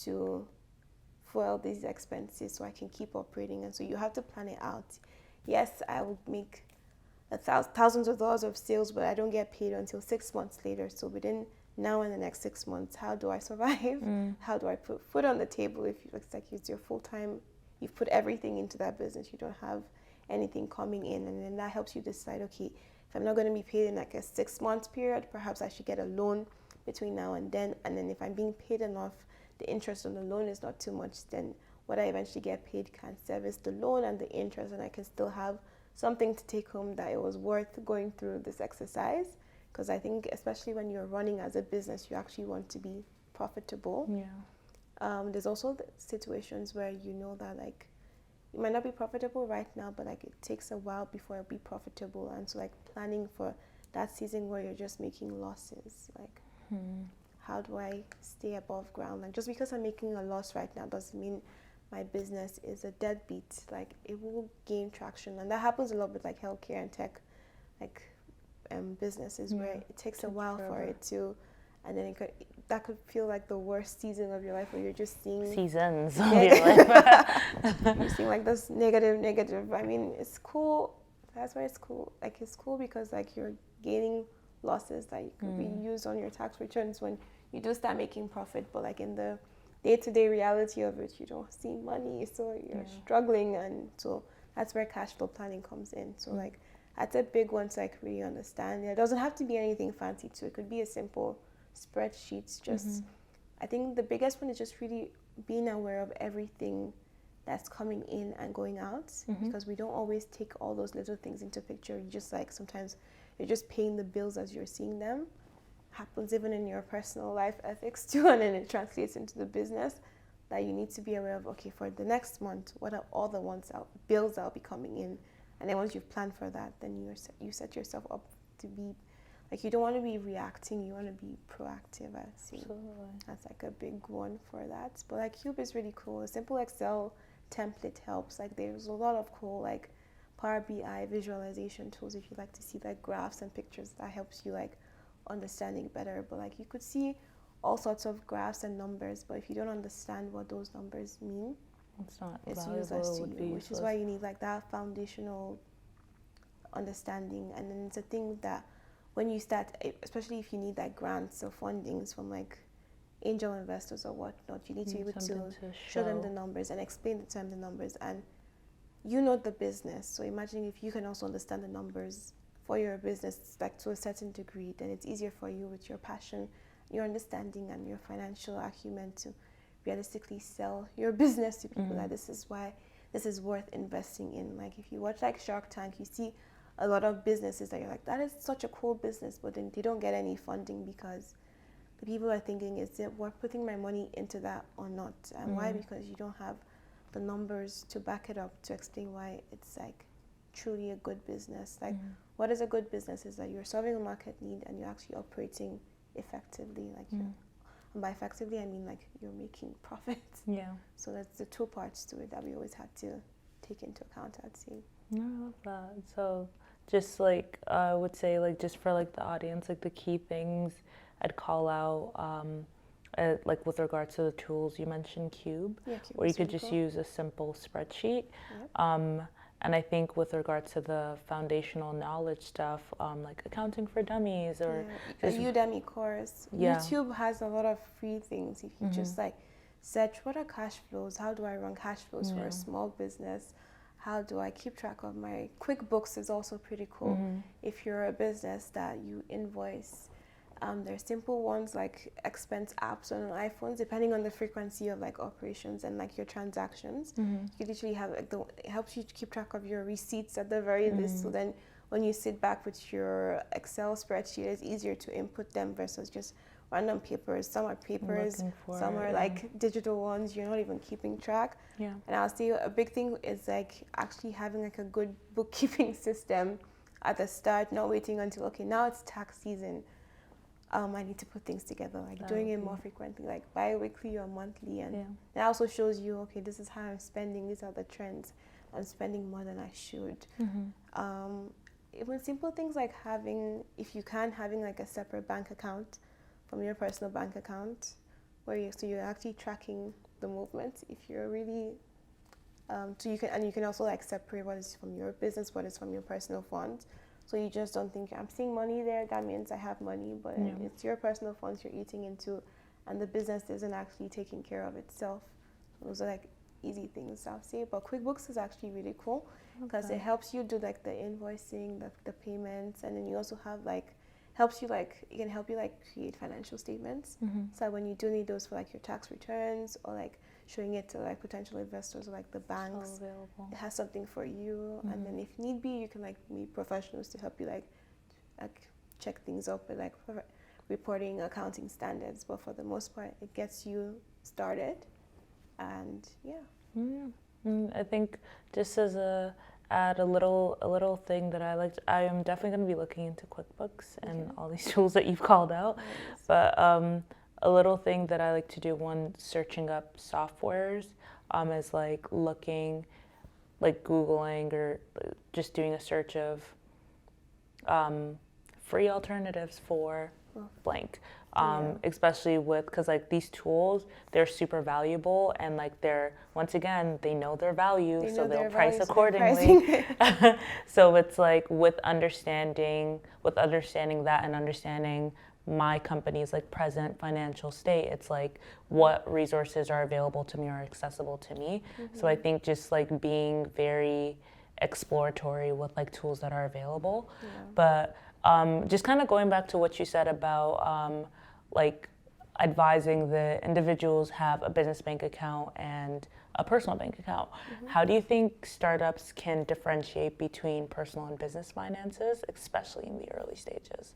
to fuel these expenses so I can keep operating? And so you have to plan it out. Yes, I will make thousands of dollars of sales, but I don't get paid until 6 months later. So within now and the next 6 months, how do I survive? How do I put food on the table? If it's like it's your full-time, you've put everything into that business, you don't have anything coming in, and then that helps you decide, okay, if I'm not going to be paid in like a 6 month period, perhaps I should get a loan between now and then if I'm being paid enough, the interest on the loan is not too much, then what I eventually get paid can service the loan and the interest, and I can still have something to take home, that it was worth going through this exercise. Because I think especially when you're running as a business, you actually want to be profitable.
Yeah.
There's also situations where you know that, like, you might not be profitable right now, but like it takes a while before it'll be profitable. And so like planning for that season where you're just making losses, like how do I stay above ground? Like, just because I'm making a loss right now doesn't mean my business is a deadbeat. Like, it will gain traction, and that happens a lot with like healthcare and tech, like businesses, where it takes a while for it to, and then that could feel like the worst season of your life, where you're just seeing
seasons of your life.
you're seeing like this negative. I mean, it's cool. That's why it's cool. Like, it's cool because like you're gaining losses that you could be used on your tax returns when you do start making profit. But like in the day-to-day reality of it, you don't see money, so you're struggling, and so that's where cash flow planning comes in. So like that's a big one to like really understand. It doesn't have to be anything fancy too. It could be a simple spreadsheet. Just I think the biggest one is just really being aware of everything that's coming in and going out, because we don't always take all those little things into picture. You just, like, sometimes you're just paying the bills as you're seeing them. Happens even in your personal life ethics too, and then it translates into the business, that you need to be aware of, okay, for the next month, what are all the bills that'll be coming in? And then once you've planned for that, then you set yourself up to be, like, you don't want to be reacting, you want to be proactive. I see.
Absolutely.
That's like a big one for that. But like Cube is really cool. A simple Excel template helps. Like, there's a lot of cool like Power BI visualization tools if you like to see like graphs and pictures. That helps you like understanding better. But like, you could see all sorts of graphs and numbers, but if you don't understand what those numbers mean,
It's not
it's
valuable,
useless
it
to
would be
you, which is
useless.
why you need like that foundational understanding. And then it's a thing that when you start, especially if you need like grants or fundings from like angel investors or whatnot, you need to be able to show them the numbers and explain to them the numbers. And you know the business. So imagine if you can also understand the numbers for your business, like to a certain degree, then it's easier for you with your passion, your understanding, and your financial acumen to realistically sell your business to people that this is why this is worth investing in. Like if you watch like Shark Tank, you see a lot of businesses that you're like, that is such a cool business, but then they don't get any funding because the people are thinking, is it worth putting my money into that or not? And why? Because you don't have the numbers to back it up to explain why it's like truly a good business. Like what is a good business is that you're solving a market need and you're actually operating effectively. Like and by effectively I mean like you're making profits.
Yeah.
So that's the two parts to it that we always had to take into account, I'd say.
I love that. So just like I would say, like just for like the audience, like the key things I'd call out, like with regards to the tools, you mentioned Cube, or you could just use a simple spreadsheet. Yep. And I think with regards to the foundational knowledge stuff, like accounting for dummies or
a Udemy course. YouTube has a lot of free things. If you just like search what are cash flows, how do I run cash flows for a small business, how do I keep track of my QuickBooks is also pretty cool. If you're a business that you invoice, there's simple ones like expense apps on iPhones, depending on the frequency of like operations and like your transactions. You literally have like it helps you to keep track of your receipts at the very least. So then when you sit back with your Excel spreadsheet, it's easier to input them versus just random papers. Some are papers, some are like digital ones. You're not even keeping track.
Yeah.
And I'll say a big thing is like actually having like a good bookkeeping system at the start, not waiting until, okay, now it's tax season. I need to put things together, like doing it more frequently, like bi-weekly or monthly. And that also shows you, okay, this is how I'm spending, these are the trends. I'm spending more than I should. Even simple things like having, if you can, having like a separate bank account from your personal bank account, where you're actually tracking the movement. If you're really, you can also like separate what is from your business, what is from your personal funds. So you just don't think, I'm seeing money there, that means I have money, but it's your personal funds you're eating into, and the business isn't actually taking care of itself. Those are like easy things I'll say. But QuickBooks is actually really cool because it helps you do like the invoicing, the payments, and then you also have like, it can help you like create financial statements. So when you do need those for like your tax returns or like showing it to like potential investors or like the banks, it has something for you. And then if need be, you can like meet professionals to help you like check things up with like reporting, accounting standards. But for the most part, it gets you started. And
I think just as add a little thing that I liked, I am definitely going to be looking into QuickBooks and all these tools that you've called out. But a little thing that I like to do when searching up softwares is like looking, like Googling or just doing a search of free alternatives for blank. Especially because like these tools, they're super valuable, and like once again, they know their value, so they'll price accordingly. So it's like with understanding that and understanding my company's like present financial state, it's like what resources are available to me or accessible to me. So I think just like being very exploratory with like tools that are available. But just kind of going back to what you said about like advising the individuals have a business bank account and a personal bank account. How do you think startups can differentiate between personal and business finances, especially in the early stages?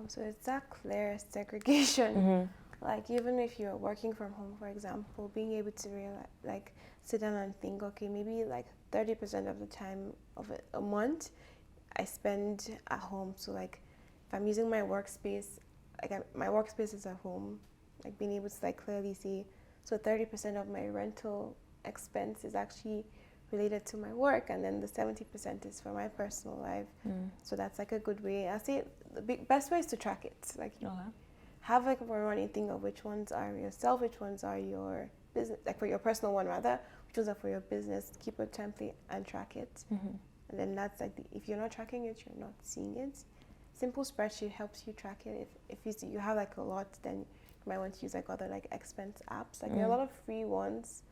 So it's that clear segregation. Like even if you're working from home, for example, being able to like sit down and think, okay, maybe like 30% of the time of a month I spend at home. So like if I'm using my workspace, my workspace is at home, like being able to like clearly see, so 30% of my rental expense is actually related to my work, and then the 70% is for my personal life. So that's like a good way. I say the best way is to track it. Like have like a running thing of which ones are yourself, which ones are your business, like for your personal one rather, which ones are for your business. Keep a template and track it. And then that's like, if you're not tracking it, you're not seeing it. Simple spreadsheet helps you track it. If you have like a lot, then you might want to use like other like expense apps. Like there are a lot of free ones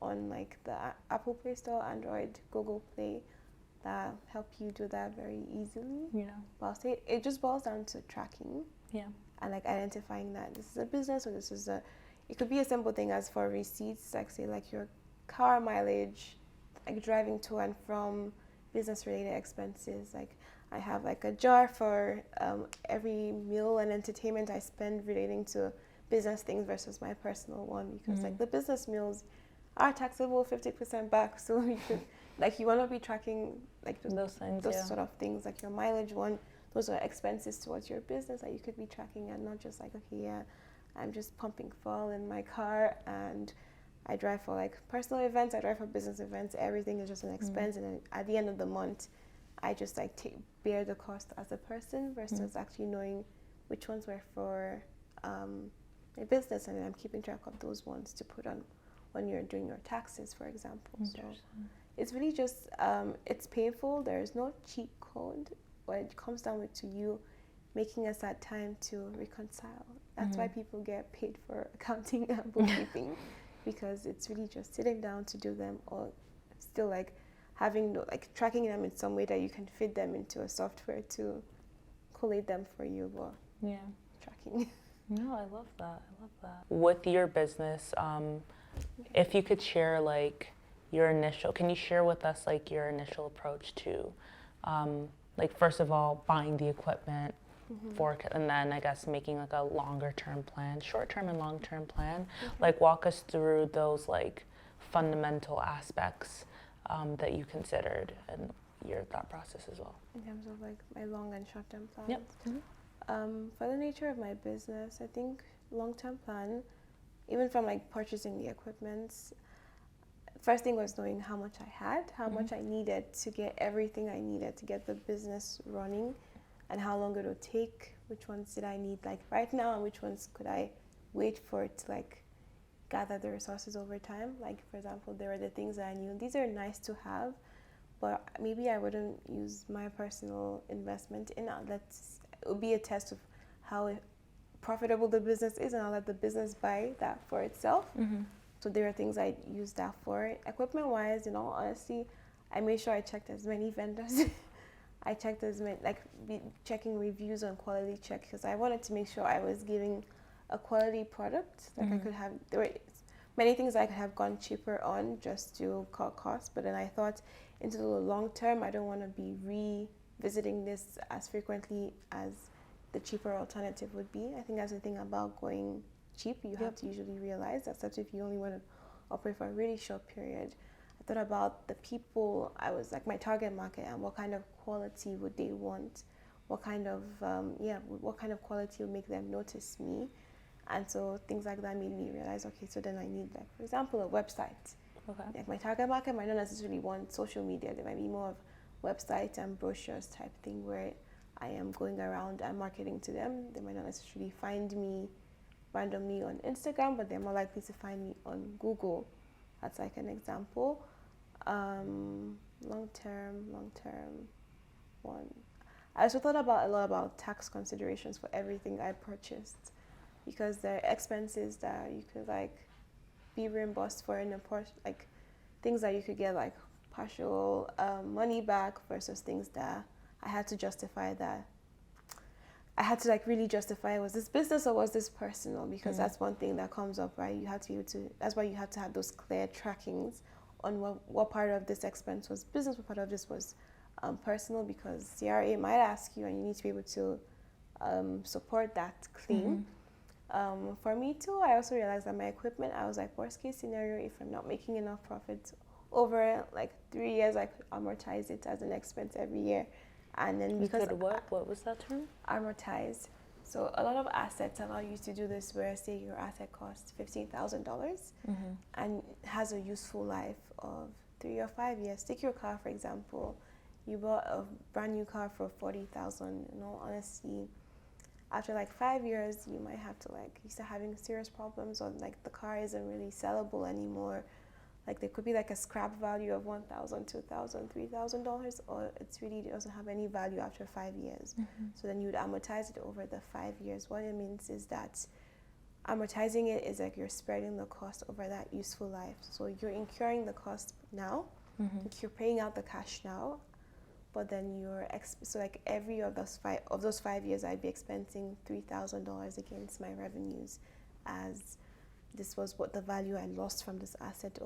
on like the Apple Play Store, Android, Google Play that help you do that very easily.
Yeah.
But I'll say it just boils down to tracking.
Yeah.
And like identifying that this is a business or this is a, it could be a simple thing as for receipts, like say like your car mileage, like driving to and from business related expenses. Like I have like a jar for every meal and entertainment I spend relating to business things versus my personal one, because like the business meals are taxable 50% back. So you could, like you want to be tracking like
those things,
those sort of things, like your mileage one. Those are expenses towards your business that you could be tracking, and not just like, okay, yeah, I'm just pumping fuel in my car and I drive for like personal events, I drive for business events, everything is just an expense. And then at the end of the month, I just like bear the cost as a person versus actually knowing which ones were for a business, and then I'm keeping track of those ones to put on when you're doing your taxes, for example. So it's really just, it's painful. There is no cheat code. What it comes down to you making aside time to reconcile. That's why people get paid for accounting and bookkeeping, because it's really just sitting down to do them, or still like having like tracking them in some way that you can fit them into a software to collate them for you, but tracking.
No, I love that. I love that. With your business, if you could share like can you share with us like your initial approach to like first of all buying the equipment and then I guess making like a longer term plan, short term and long term plan. Like walk us through those like fundamental aspects that you considered and your thought process as well.
In terms of like my long and short term plans.
Yep.
For the nature of my business, I think long term plan, even from like purchasing the equipment, first thing was knowing how much I had, how much I needed to get everything I needed to get the business running, and how long it would take, which ones did I need like right now, and which ones could I wait for it to like gather the resources over time. Like for example, there were the things that I knew, these are nice to have, but maybe I wouldn't use my personal investment in it. It would be a test of how profitable the business is, and I'll let the business buy that for itself. So there are things I use that for. Equipment-wise, in all honesty, I made sure I checked as many vendors. I checked as many, checking reviews on quality check, because I wanted to make sure I was giving a quality product. Like I could have, there were many things I could have gone cheaper on just to cut costs, but then I thought into the long term, I don't want to be revisiting this as frequently as the cheaper alternative would be. I think that's the thing about going cheap. You have to usually realize that, except if you only want to operate for a really short period. I thought about the people, I was like my target market, and what kind of quality would they want, what kind of what kind of quality will make them notice me. And so things like that made me realize, okay, so then I need, like, for example, a website. Like my target market might not necessarily want social media. There might be more of website and brochures type thing where I am going around and marketing to them. They might not necessarily find me randomly on Instagram, but they're more likely to find me on Google. That's like an example. Long-term one. I also thought a lot about tax considerations for everything I purchased, because there are expenses that you could like be reimbursed for in a like things that you could get like partial money back, versus things that I had to justify, that I had to like really justify, was this business or was this personal? Because that's one thing that comes up, right? You have to be able to, that's why you have to have those clear trackings on what part of this expense was business, what part of this was personal, because CRA might ask you and you need to be able to support that claim. For me too, I also realized that my equipment, I was like, worst case scenario, if I'm not making enough profit over like 3 years, I could amortize it as an expense every year. And then because
what was that term?
Amortized. So a lot of assets allow you to do this, where say your asset costs $15,000 and has a useful life of 3 or 5 years. Take your car, for example. You bought a brand new car for $40,000. In all honesty, after like 5 years, you might have to like, you start having serious problems, or like the car isn't really sellable anymore. Like there could be like a scrap value of $1,000, $2,000, $3,000, or it's really doesn't have any value after 5 years. So then you would amortize it over the 5 years. What it means is that amortizing it is like you're spreading the cost over that useful life. So you're incurring the cost now, like you're paying out the cash now, but then so like every of those 5 years, I'd be expensing $3,000 against my revenues, as this was what the value I lost from this asset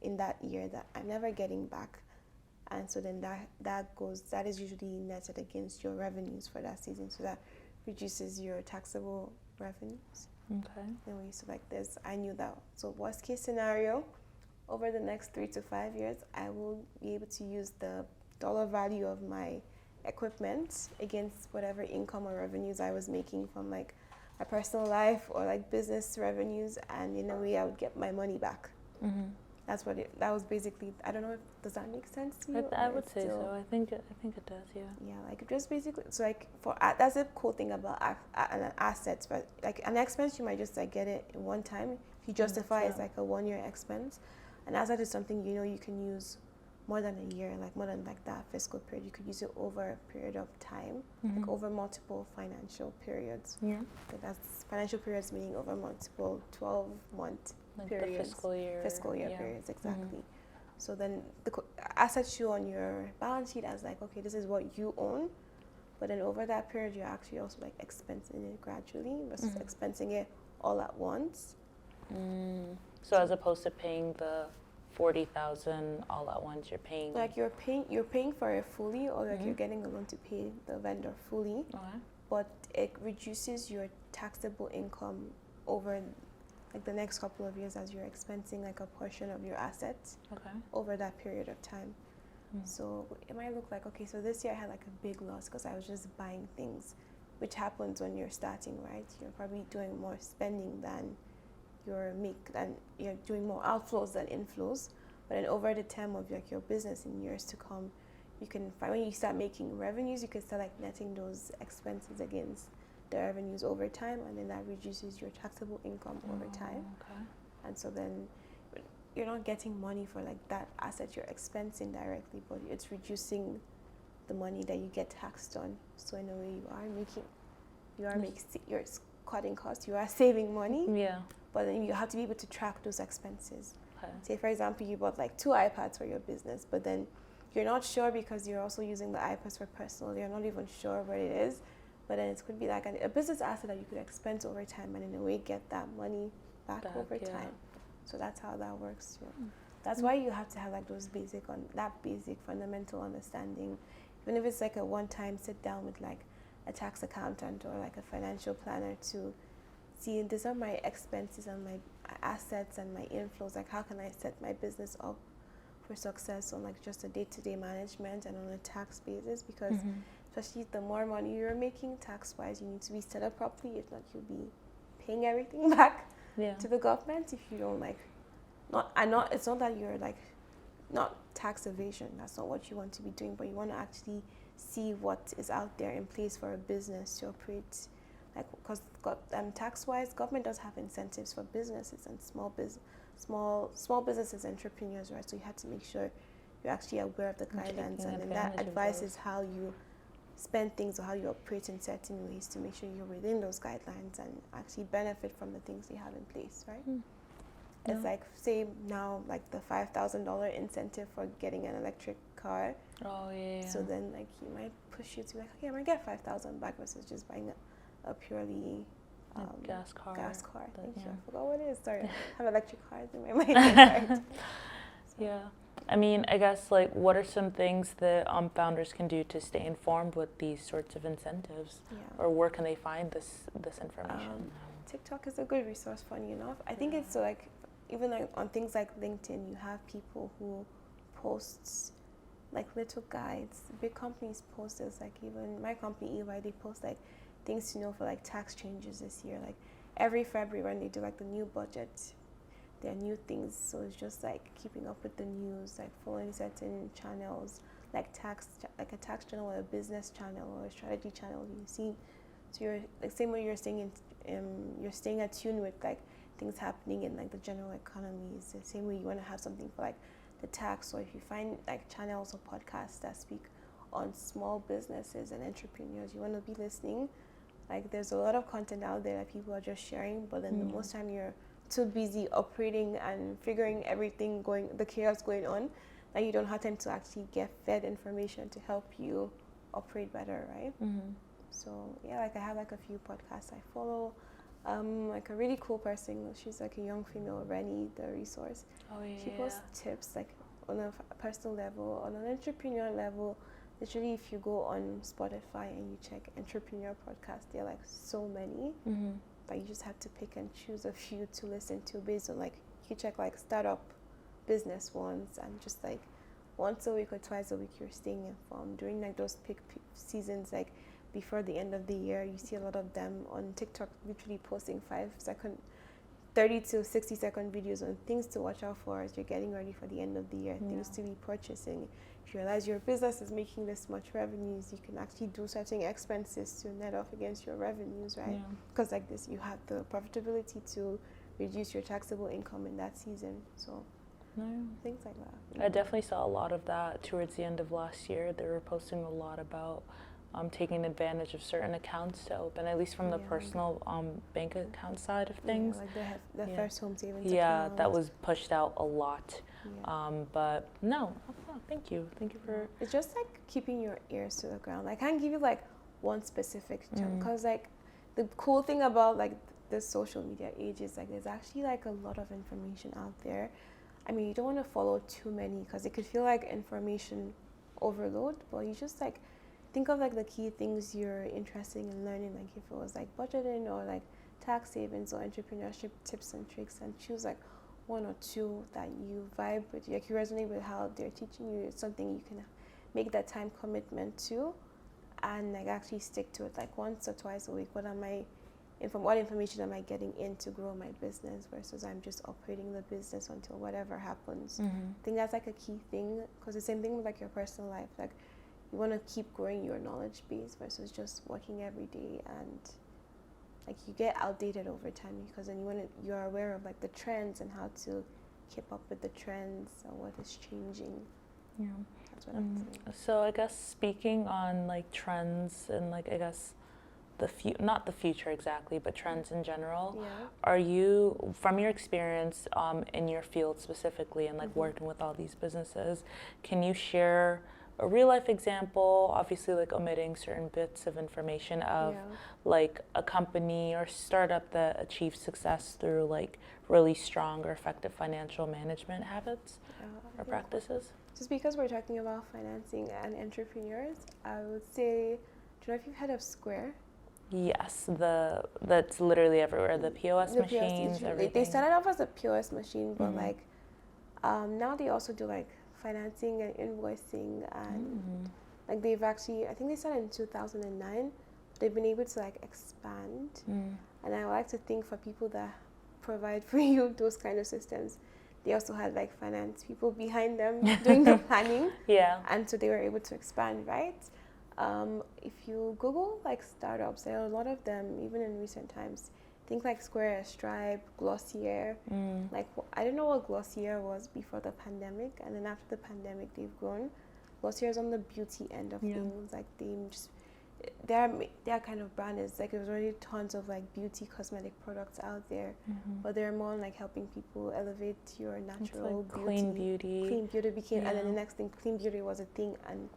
in that year that I'm never getting back. And so then that is usually netted against your revenues for that season, so that reduces your taxable revenues.
Okay.
Anyway, so like this, I knew that. So worst case scenario, over the next 3 to 5 years, I will be able to use the dollar value of my equipment against whatever income or revenues I was making from like my personal life or like business revenues, and in a way I would get my money back. That was basically, I don't know if, does that make sense to you?
I would say so. I think it does, yeah.
Yeah, like just basically, so like that's a cool thing about an asset, but like an expense, you might just like get it in one time. If you justify it's like a 1-year expense. An asset is something you can use more than a year, like more than like that fiscal period. You could use it over a period of time, like over multiple financial periods.
Yeah.
Like that's financial periods, meaning over multiple 12-month
Like
periods.
the fiscal year
Periods, exactly. So then the assets show on your balance sheet as like, okay, this is what you own, but then over that period, you're actually also like expensing it gradually versus expensing it all at once.
So as opposed to paying the 40,000 all at once, you're paying
like you're paying for it fully, or like you're getting a loan to pay the vendor fully.
Okay.
But it reduces your taxable income over like the next couple of years as you're expensing like a portion of your assets over that period of time. So it might look like, okay, so this year I had like a big loss because I was just buying things, which happens when you're starting, right? You're probably doing more spending than you're doing more outflows than inflows. But then over the term of like your business in years to come, you can find when you start making revenues, you can start like netting those expenses against the revenues over time, and then that reduces your taxable income over time.
Okay.
And so then you're not getting money for like that asset you're expensing directly, but it's reducing the money that you get taxed on. So in a way, you're cutting costs, you are saving money.
Yeah.
But then you have to be able to track those expenses.
Okay.
Say, for example, you bought like 2 iPads for your business, but then you're not sure because you're also using the iPads for personal. You're not even sure what it is. But then it could be like a business asset that you could expense over time and in a way get that money back over time. So that's how that works. Yeah. That's why you have to have like that basic fundamental understanding. Even if it's like a one-time sit down with like a tax accountant or like a financial planner to see, these are my expenses and my assets and my inflows. Like, how can I set my business up for success on like just a day-to-day management and on a tax basis? Because especially the more money you're making tax-wise, you need to be set up properly. If not, you'll be paying everything back to the government if you don't it's not that you're like, not tax evasion. That's not what you want to be doing, but you want to actually see what is out there in place for a business to operate. Like, because tax-wise, government does have incentives for businesses and small businesses, entrepreneurs, right? So you have to make sure you're actually aware of the guidelines, and then that advises how you spend things or how you operate in certain ways to make sure you're within those guidelines and actually benefit from the things you have in place, right? It's like, say now, like the $5,000 incentive for getting an electric car.
Oh yeah.
So then, like, you might push you to be like, okay, I might get $5,000 back versus just buying a purely
gas car.
Thank you. I forgot what it is. Sorry, I have electric cars in my mind.
Yeah. I mean, I guess, like, what are some things that founders can do to stay informed with these sorts of incentives?
Yeah.
Or where can they find this information?
TikTok is a good resource, funny enough. I think it's so, like, even like on things like LinkedIn, you have people who post like little guides. Big companies post this, like even my company, EY, they post like things to know for like tax changes this year. Like every February when they do like the new budget, there are new things. So it's just like keeping up with the news, like following certain channels, like a tax channel or a business channel or a strategy channel. You see, so you're like same way you're staying attuned with like things happening in like the general economy. Is the same way you want to have something for like the tax, or if you find like channels or podcasts that speak on small businesses and entrepreneurs, you want to be listening Like there's a lot of content out there that people are just sharing, but then the most time you're too busy operating and figuring everything the chaos going on, that you don't have time to actually get fed information to help you operate better, right? So yeah, like I have like a few podcasts I follow. Like a really cool person, she's like a young female, Rennie, the resource. She posts tips like on a personal level, on an entrepreneur level. Literally, if you go on Spotify and you check entrepreneur podcasts, there are like so many, but you just have to pick and choose a few to listen to based on like, you check like startup business ones, and just like once a week or twice a week you're staying informed. During like those peak seasons, like before the end of the year, you see a lot of them on TikTok literally posting 30 to 60 second videos on things to watch out for as you're getting ready for the end of the year, things to be purchasing. If you realize your business is making this much revenues, you can actually do certain expenses to net off against your revenues, right? Because like this, you have the profitability to reduce your taxable income in that season. So things like that.
I definitely saw a lot of that towards the end of last year. They were posting a lot about taking advantage of certain accounts to open, at least from the personal bank account side of things.
Like they have the first home savings account.
Yeah, that was pushed out a lot. But no, thank you for...
It's just like keeping your ears to the ground. I can't give you like one specific term, because like the cool thing about like the social media age is like there's actually like a lot of information out there. I mean, you don't want to follow too many because it could feel like information overload, but you just like think of like the key things you're interested in learning, like if it was like budgeting or like tax savings or entrepreneurship tips and tricks, and choose like one or two that you vibe with, like you resonate with how they're teaching you. It's something you can make that time commitment to and like actually stick to it like once or twice a week. What information am I getting in to grow my business versus I'm just operating the business until whatever happens. I think that's like a key thing, because the same thing with like your personal life, like you want to keep growing your knowledge base versus just working every day, and like you get outdated over time, because then you're aware of like the trends and how to keep up with the trends and what is changing. That's what I'm saying.
So I guess speaking on like trends and like I guess not the future exactly, but trends in general, are you, from your experience in your field specifically and like working with all these businesses, can you share a real life example, obviously like omitting certain bits of information of like a company or startup that achieved success through like really strong or effective financial management habits or practices?
Just because we're talking about financing and entrepreneurs, I would say, do you know if you've heard of Square?
Yes, that's literally everywhere. The POS machines, everything.
They started off as a POS machine, but like now they also do like financing and invoicing, and like they've actually, I think they started in 2009. They've been able to like expand, and I like to think for people that provide for you those kind of systems, they also had like finance people behind them doing the planning, and so they were able to expand, right? If you Google like startups, there are a lot of them, even in recent times. Think like Square, Stripe, Glossier. Like I don't know what Glossier was before the pandemic, and then after the pandemic, they've grown. Glossier is on the beauty end of things. Like their kind of brand is like there's already tons of like beauty cosmetic products out there, but they're more on like helping people elevate your natural
like
beauty.
Clean beauty
became, and then the next thing, clean beauty was a thing, and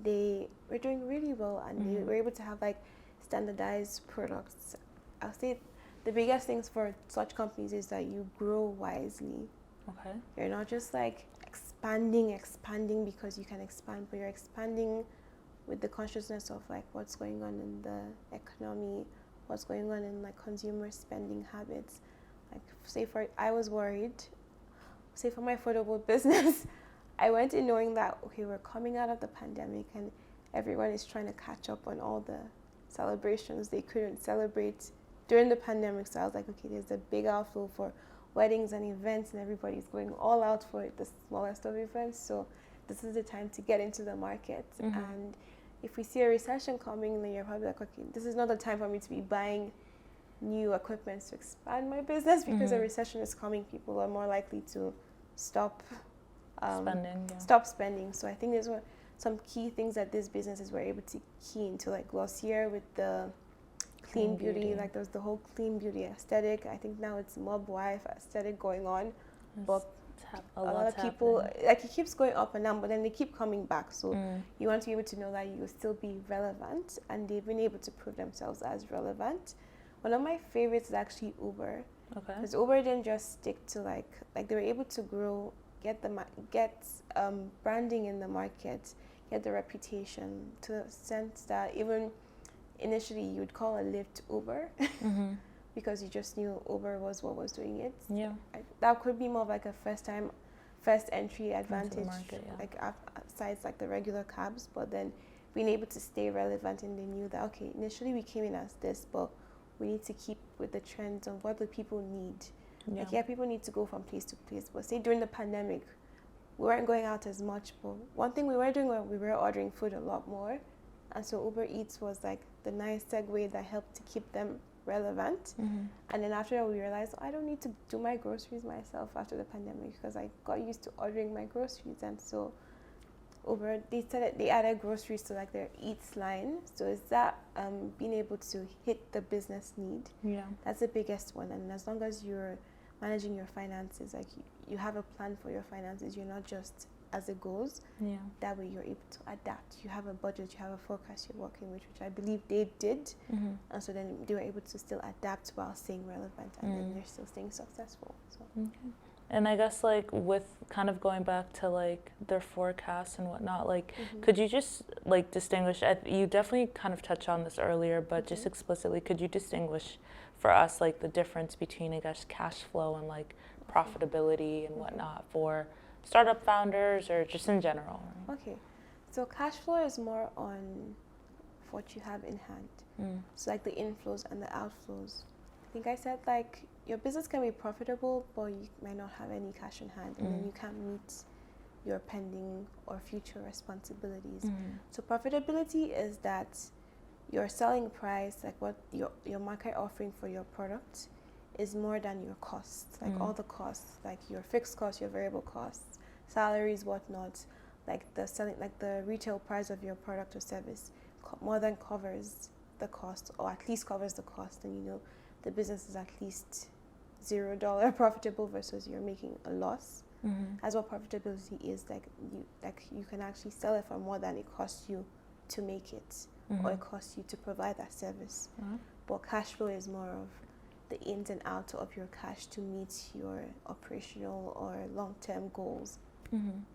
they were doing really well, and they were able to have like standardized products. I'll say the biggest things for such companies is that you grow wisely.
Okay.
You're not just like expanding because you can expand, but you're expanding with the consciousness of like what's going on in the economy, what's going on in like consumer spending habits. Like I was worried, say for my photobooth business, I went in knowing that, okay, we're coming out of the pandemic and everyone is trying to catch up on all the celebrations they couldn't celebrate during the pandemic. So I was like, okay, there's a big outflow for weddings and events, and everybody's going all out for the smallest of events. So this is the time to get into the market. And if we see a recession coming, then you're probably like, okay, this is not the time for me to be buying new equipment to expand my business, because a recession is coming. People are more likely to stop spending. So I think there's some key things that these businesses were able to key into, like Glossier with the clean beauty. Like there's the whole clean beauty aesthetic. I think now it's mob wife aesthetic going on, but a lot of people like it keeps going up and down, but then they keep coming back. So you want to be able to know that you will still be relevant, and they've been able to prove themselves as relevant. One of my favorites is actually Uber.
Okay.
Because Uber didn't just stick to like they were able to grow, get branding in the market, get the reputation to the sense that even initially you would call a Lyft Uber because you just knew Uber was what was doing it.
Yeah.
That could be more of like a first entry advantage,
market, yeah.
like besides like the regular cabs, but then being able to stay relevant, and they knew that okay, initially we came in as this, but we need to keep with the trends of what the people need.
Yeah.
Like people need to go from place to place, but say during the pandemic we weren't going out as much, but one thing we were doing was we were ordering food a lot more, and so Uber Eats was like the nice segue that helped to keep them relevant. And then after that we realized I don't need to do my groceries myself after the pandemic because I got used to ordering my groceries, and so Uber, they added groceries to like their Eats line. So is that being able to hit the business need?
Yeah,
that's the biggest one. And as long as you're managing your finances, like you have a plan for your finances, you're not just as it goes.
Yeah,
that way you're able to adapt. You have a budget, you have a forecast you're working with, which I believe they did. And so then they were able to still adapt while staying relevant, and then they're still staying successful. So.
Okay. And I guess like with kind of going back to like their forecasts and whatnot, like could you just like distinguish, you definitely kind of touched on this earlier, but just explicitly, could you distinguish for us like the difference between, I guess, cash flow and like profitability and whatnot for startup founders or just in general? Right?
Okay, so cash flow is more on what you have in hand. So like the inflows and the outflows. I think I said like your business can be profitable, but you might not have any cash in hand, and then you can't meet your pending or future responsibilities. So profitability is that your selling price, like what your market offering for your product, is more than your costs, like all the costs, like your fixed costs, your variable costs, salaries, whatnot, like the selling, like the retail price of your product or service more than covers the cost, or at least covers the cost, and you know the business is at least $0 profitable versus you're making a loss. That's what profitability is. Like you can actually sell it for more than it costs you to make it, or it costs you to provide that service. But cash flow is more of the ins and outs of your cash to meet your operational or long-term goals.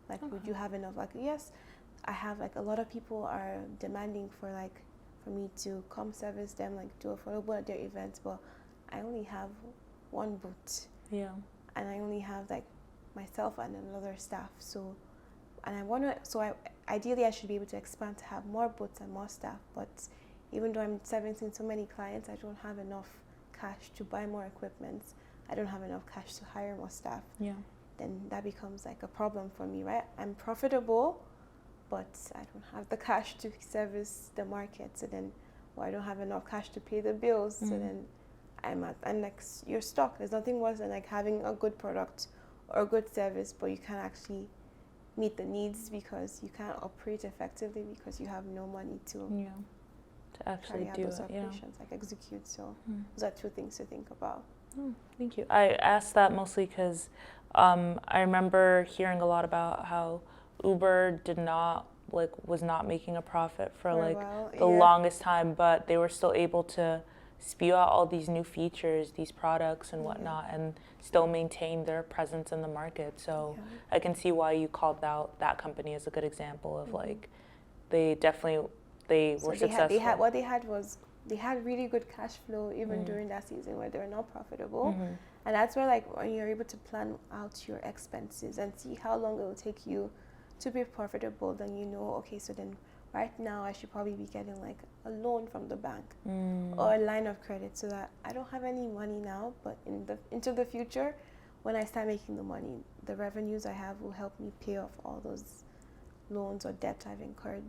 Like would you have enough? Like yes, I have like a lot of people are demanding for me to come service them, like do a photo booth at their events, but I only have one booth. Yeah. And I only have like myself and another staff. So, and I want to, so ideally I should be able to expand to have more booths and more staff. But even though I'm servicing so many clients, I don't have enough cash to buy more equipment. I don't have enough cash to hire more staff. Yeah. Then that becomes like a problem for me, right? I'm profitable, but I don't have the cash to service the market. So then, I don't have enough cash to pay the bills. So then and like you're stuck. There's nothing worse than like having a good product or a good service, but you can't actually meet the needs because you can't operate effectively because you have no money to
actually do
those
it.
operations, like execute. So those are two things to think about.
Thank you. I asked that mostly because I remember hearing a lot about how Uber was not making a profit for like the longest time, but they were still able to spew out all these new features, these products and whatnot, and still maintain their presence in the market. So I can see why you called out that company as a good example of like they were successful.
What they had was they had really good cash flow even during that season where they were not profitable. And that's where like when you're able to plan out your expenses and see how long it will take you to be profitable, then you know, okay, so then right now I should probably be getting like a loan from the bank or a line of credit so that I don't have any money now, but into the future when I start making the money, the revenues I have will help me pay off all those loans or debt I've incurred.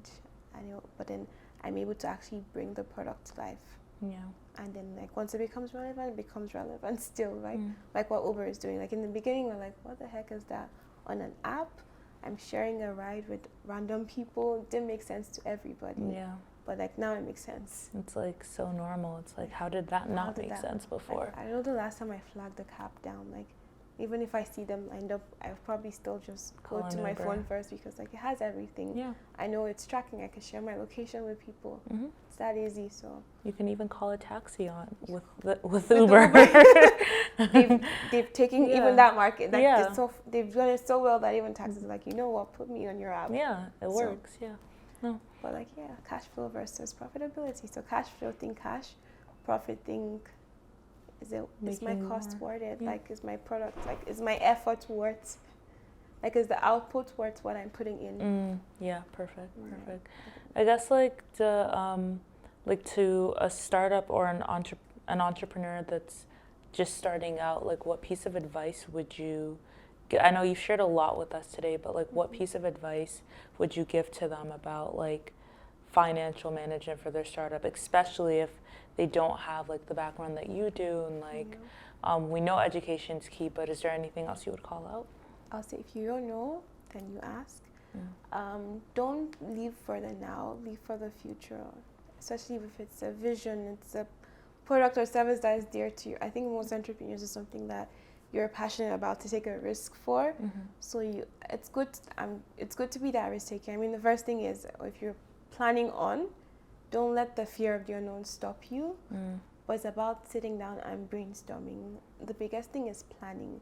But then I'm able to actually bring the product to life. And then like once it becomes relevant still, right? Like what Uber is doing. Like in the beginning we're like, what the heck is that on an app? I'm sharing a ride with random people. It didn't make sense to everybody.
Yeah.
But like now it makes sense.
It's like so normal. It's like, how did that not make sense before?
I know the last time I flagged the cab down, like even if I see them lined up, I'll probably still just go to my phone first, because like it has everything.
Yeah.
I know it's tracking. I can share my location with people.
Mm-hmm.
It's that easy. So
you can even call a taxi on with Uber.
they've taken even that market. Like
yeah.
They've done it so well that even taxis are like, you know what, put me on your app.
Yeah, it works. Yeah. No.
But like, yeah, cash flow versus profitability. So cash flow, think cash. Profit, think, is my cost worth it? Yeah. Like, is my product, like, is my effort worth, like, is the output worth what I'm putting in?
Yeah, perfect. I guess like to a startup or an entrepreneur that's just starting out, like, what piece of advice would you give? I know you've shared a lot with us today, but like, what piece of advice would you give to them about like financial management for their startup, especially if they don't have like the background that you do, and like we know education's key, but is there anything else you would call out?
I'll say, if you don't know, then you ask. Don't leave for the now, leave for the future, especially if it's a vision, it's a product or service that is dear to you. I think most entrepreneurs is something that you're passionate about to take a risk for. So it's good to be that risk taker. I mean, the first thing is, if you're planning on, don't let the fear of the unknown stop you. But it's about sitting down and brainstorming. The biggest thing is planning.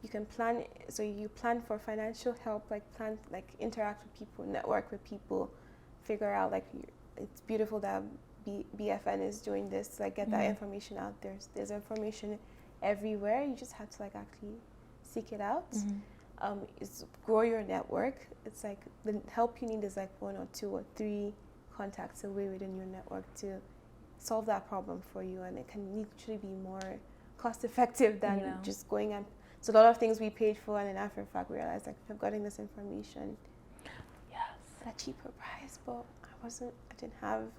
You can plan, so you plan for financial help, like interact with people, network with people, figure out, like, it's beautiful that BFN is doing this, like, get that information out there. There's information everywhere. You just have to like actually seek it out. Is grow your network. It's like the help you need is like 1 or 2 or 3 contacts away within your network to solve that problem for you, and it can literally be more cost effective than just going and. So a lot of things we paid for, and then after the fact we realized, like, if I'm getting this information at a cheaper price, but I didn't have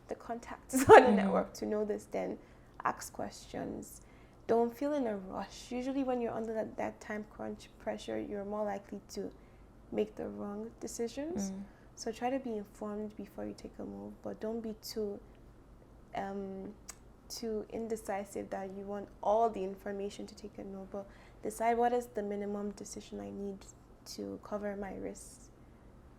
the contacts on the network to know this. Then ask questions. Don't feel in a rush. Usually when you're under that time crunch pressure, you're more likely to make the wrong decisions. So try to be informed before you take a move, but don't be too indecisive that you want all the information to take a no. But decide what is the minimum decision I need to cover my risks,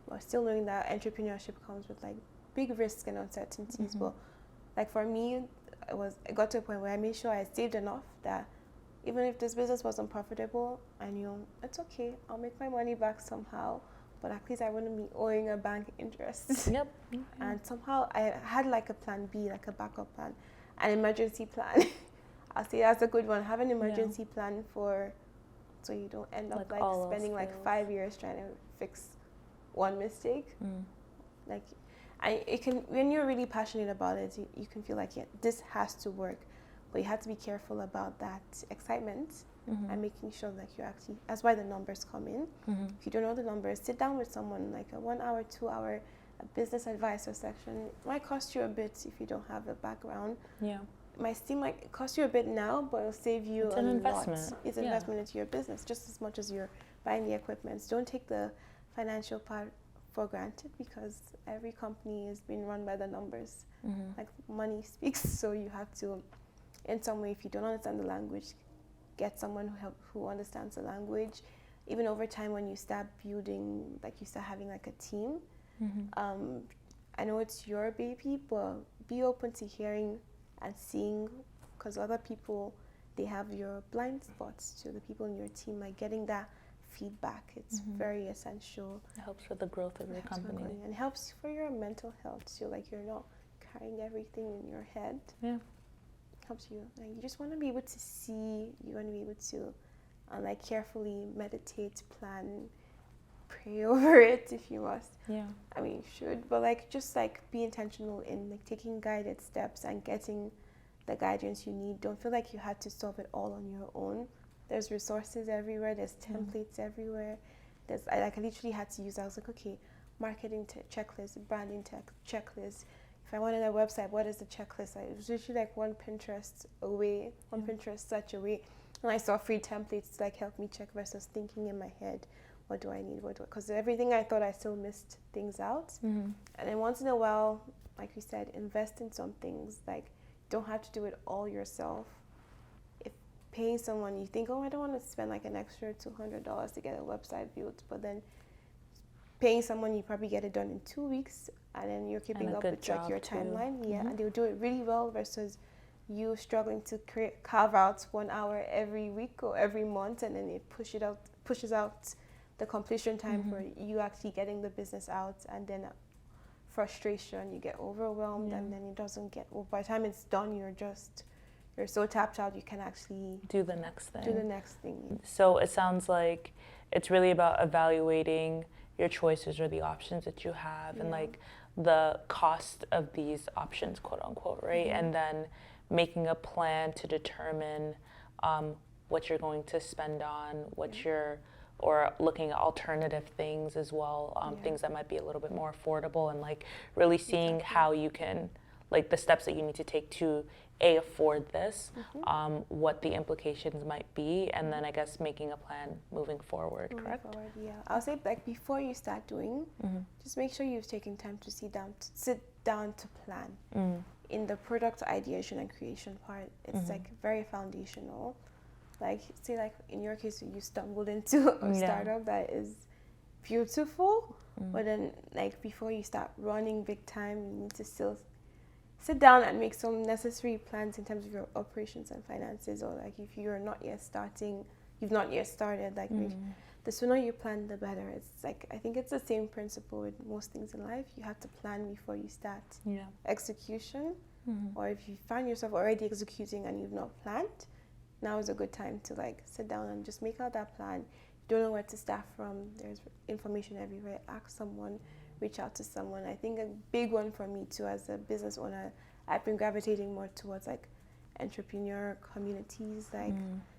while still knowing that entrepreneurship comes with like big risks and uncertainties. But like for me, it got to a point where I made sure I saved enough that even if this business wasn't profitable, I knew it's okay, I'll make my money back somehow, but at least I wouldn't be owing a bank interest. And somehow I had like a plan B, like a backup plan, an emergency plan. I'll say that's a good one. Have an emergency plan so you don't end up like spending like 5 years trying to fix one mistake. Like, it can, when you're really passionate about it, you can feel like, this has to work, but you have to be careful about that excitement and making sure that you actually, that's why the numbers come in. If you don't know the numbers, sit down with someone, like a 1 hour, 2 hour business advisor section. It might cost you a bit if you don't have a background. It might seem like it costs you a bit now, but it'll save you a lot. It's an investment into your business, just as much as you're buying the equipment. So don't take the financial part for granted, because every company is being run by the numbers. Like, money speaks, so you have to, in some way, if you don't understand the language, get someone who understands the language. Even over time, when you start building, like, you start having like a team. I know it's your baby, but be open to hearing and seeing, because other people, they have your blind spots to the people in your team, like getting that feedback. It's very essential.
It helps for the growth of your company.
And it helps for your mental health too. Like, you're not carrying everything in your head. Helps you. Like, you just want to be able to see. You want to be able to, like, carefully meditate, plan, pray over it if you must. I mean, you should, but like, just like be intentional in like taking guided steps and getting the guidance you need. Don't feel like you had to solve it all on your own. There's resources everywhere. There's templates everywhere. I literally had to use. I was like, okay, marketing checklist, branding checklist. If I wanted a website, what is the checklist? It was literally like one Pinterest away, one Pinterest search away, and I saw free templates to like help me check versus thinking in my head. what do I need? Because everything I thought I still missed things out.
Mm-hmm.
And then once in a while, like you said, invest in some things. Like, don't have to do it all yourself. If paying someone, you think, oh, I don't want to spend like an extra $200 to get a website built, but then paying someone, you probably get it done in 2 weeks, and then you're keeping up with like your timeline. Yeah, and they'll do it really well versus you struggling to carve out 1 hour every week or every month, and then it pushes out the completion time for you actually getting the business out, and then frustration, you get overwhelmed, and then it doesn't get, well, by the time it's done, you're so tapped out, you can actually
do the next thing. So it sounds like it's really about evaluating your choices or the options that you have, and like the cost of these options, quote unquote, right? And then making a plan to determine what you're going to spend on, or looking at alternative things as well, things that might be a little bit more affordable, and like really seeing how you can, like the steps that you need to take to afford this, what the implications might be, and then I guess making a plan moving forward, correct?
Yeah, I'll say like before you start doing, just make sure you've taken time to sit down to plan. In the product ideation and creation part, it's like very foundational. Like, say like in your case, you stumbled into a startup that is beautiful, but then like before you start running big time, you need to still sit down and make some necessary plans in terms of your operations and finances, or like if you've not yet started, like the sooner you plan, the better. It's like, I think it's the same principle with most things in life. You have to plan before you start execution, or if you find yourself already executing and you've not planned, now is a good time to like sit down and just make out that plan. You don't know where to start from. There's information everywhere. Ask someone, reach out to someone. I think a big one for me too, as a business owner, I've been gravitating more towards like entrepreneur communities, like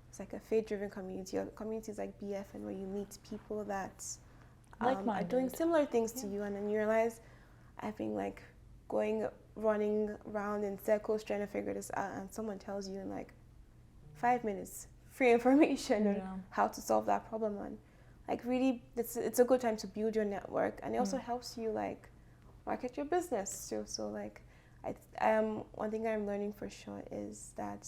it's like a faith-driven community, or communities like BFN, where you meet people that are doing similar things to you, and then you realize I've been like running around in circles trying to figure this out, and someone tells you in like 5 minutes free information on how to solve that problem, and like really it's a good time to build your network, and it also helps you like market your business too. So like one thing I'm learning for sure is that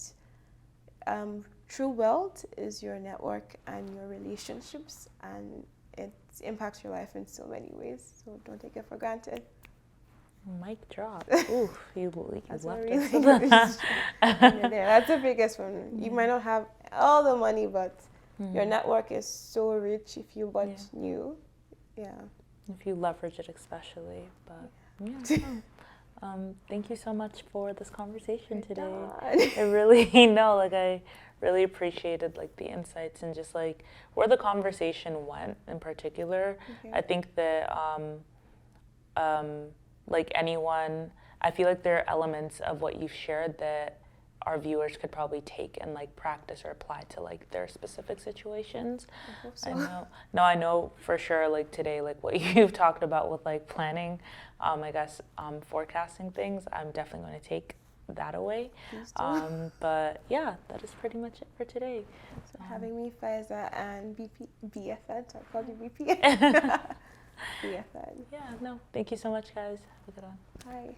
true wealth is your network and your relationships, and it impacts your life in so many ways, so don't take it for granted.
Mic drop. Oof, you left us.
That's the biggest one. You might not have all the money, but your network is so rich if you new.
If you leverage it, especially. But thank you so much for this conversation today. I really appreciated like the insights and just like where the conversation went in particular. I think that like anyone, I feel like there are elements of what you've shared that our viewers could probably take and like practice or apply to like their specific situations.
I hope so.
I know for sure, like today, like what you've talked about with like planning, I guess forecasting things, I'm definitely going to take that away. But yeah, that is pretty much it for today.
So having me, Faiza, and BFN, so I called you BP. BFN.
Yeah, no, thank you so much, guys. Have a good one.
Bye.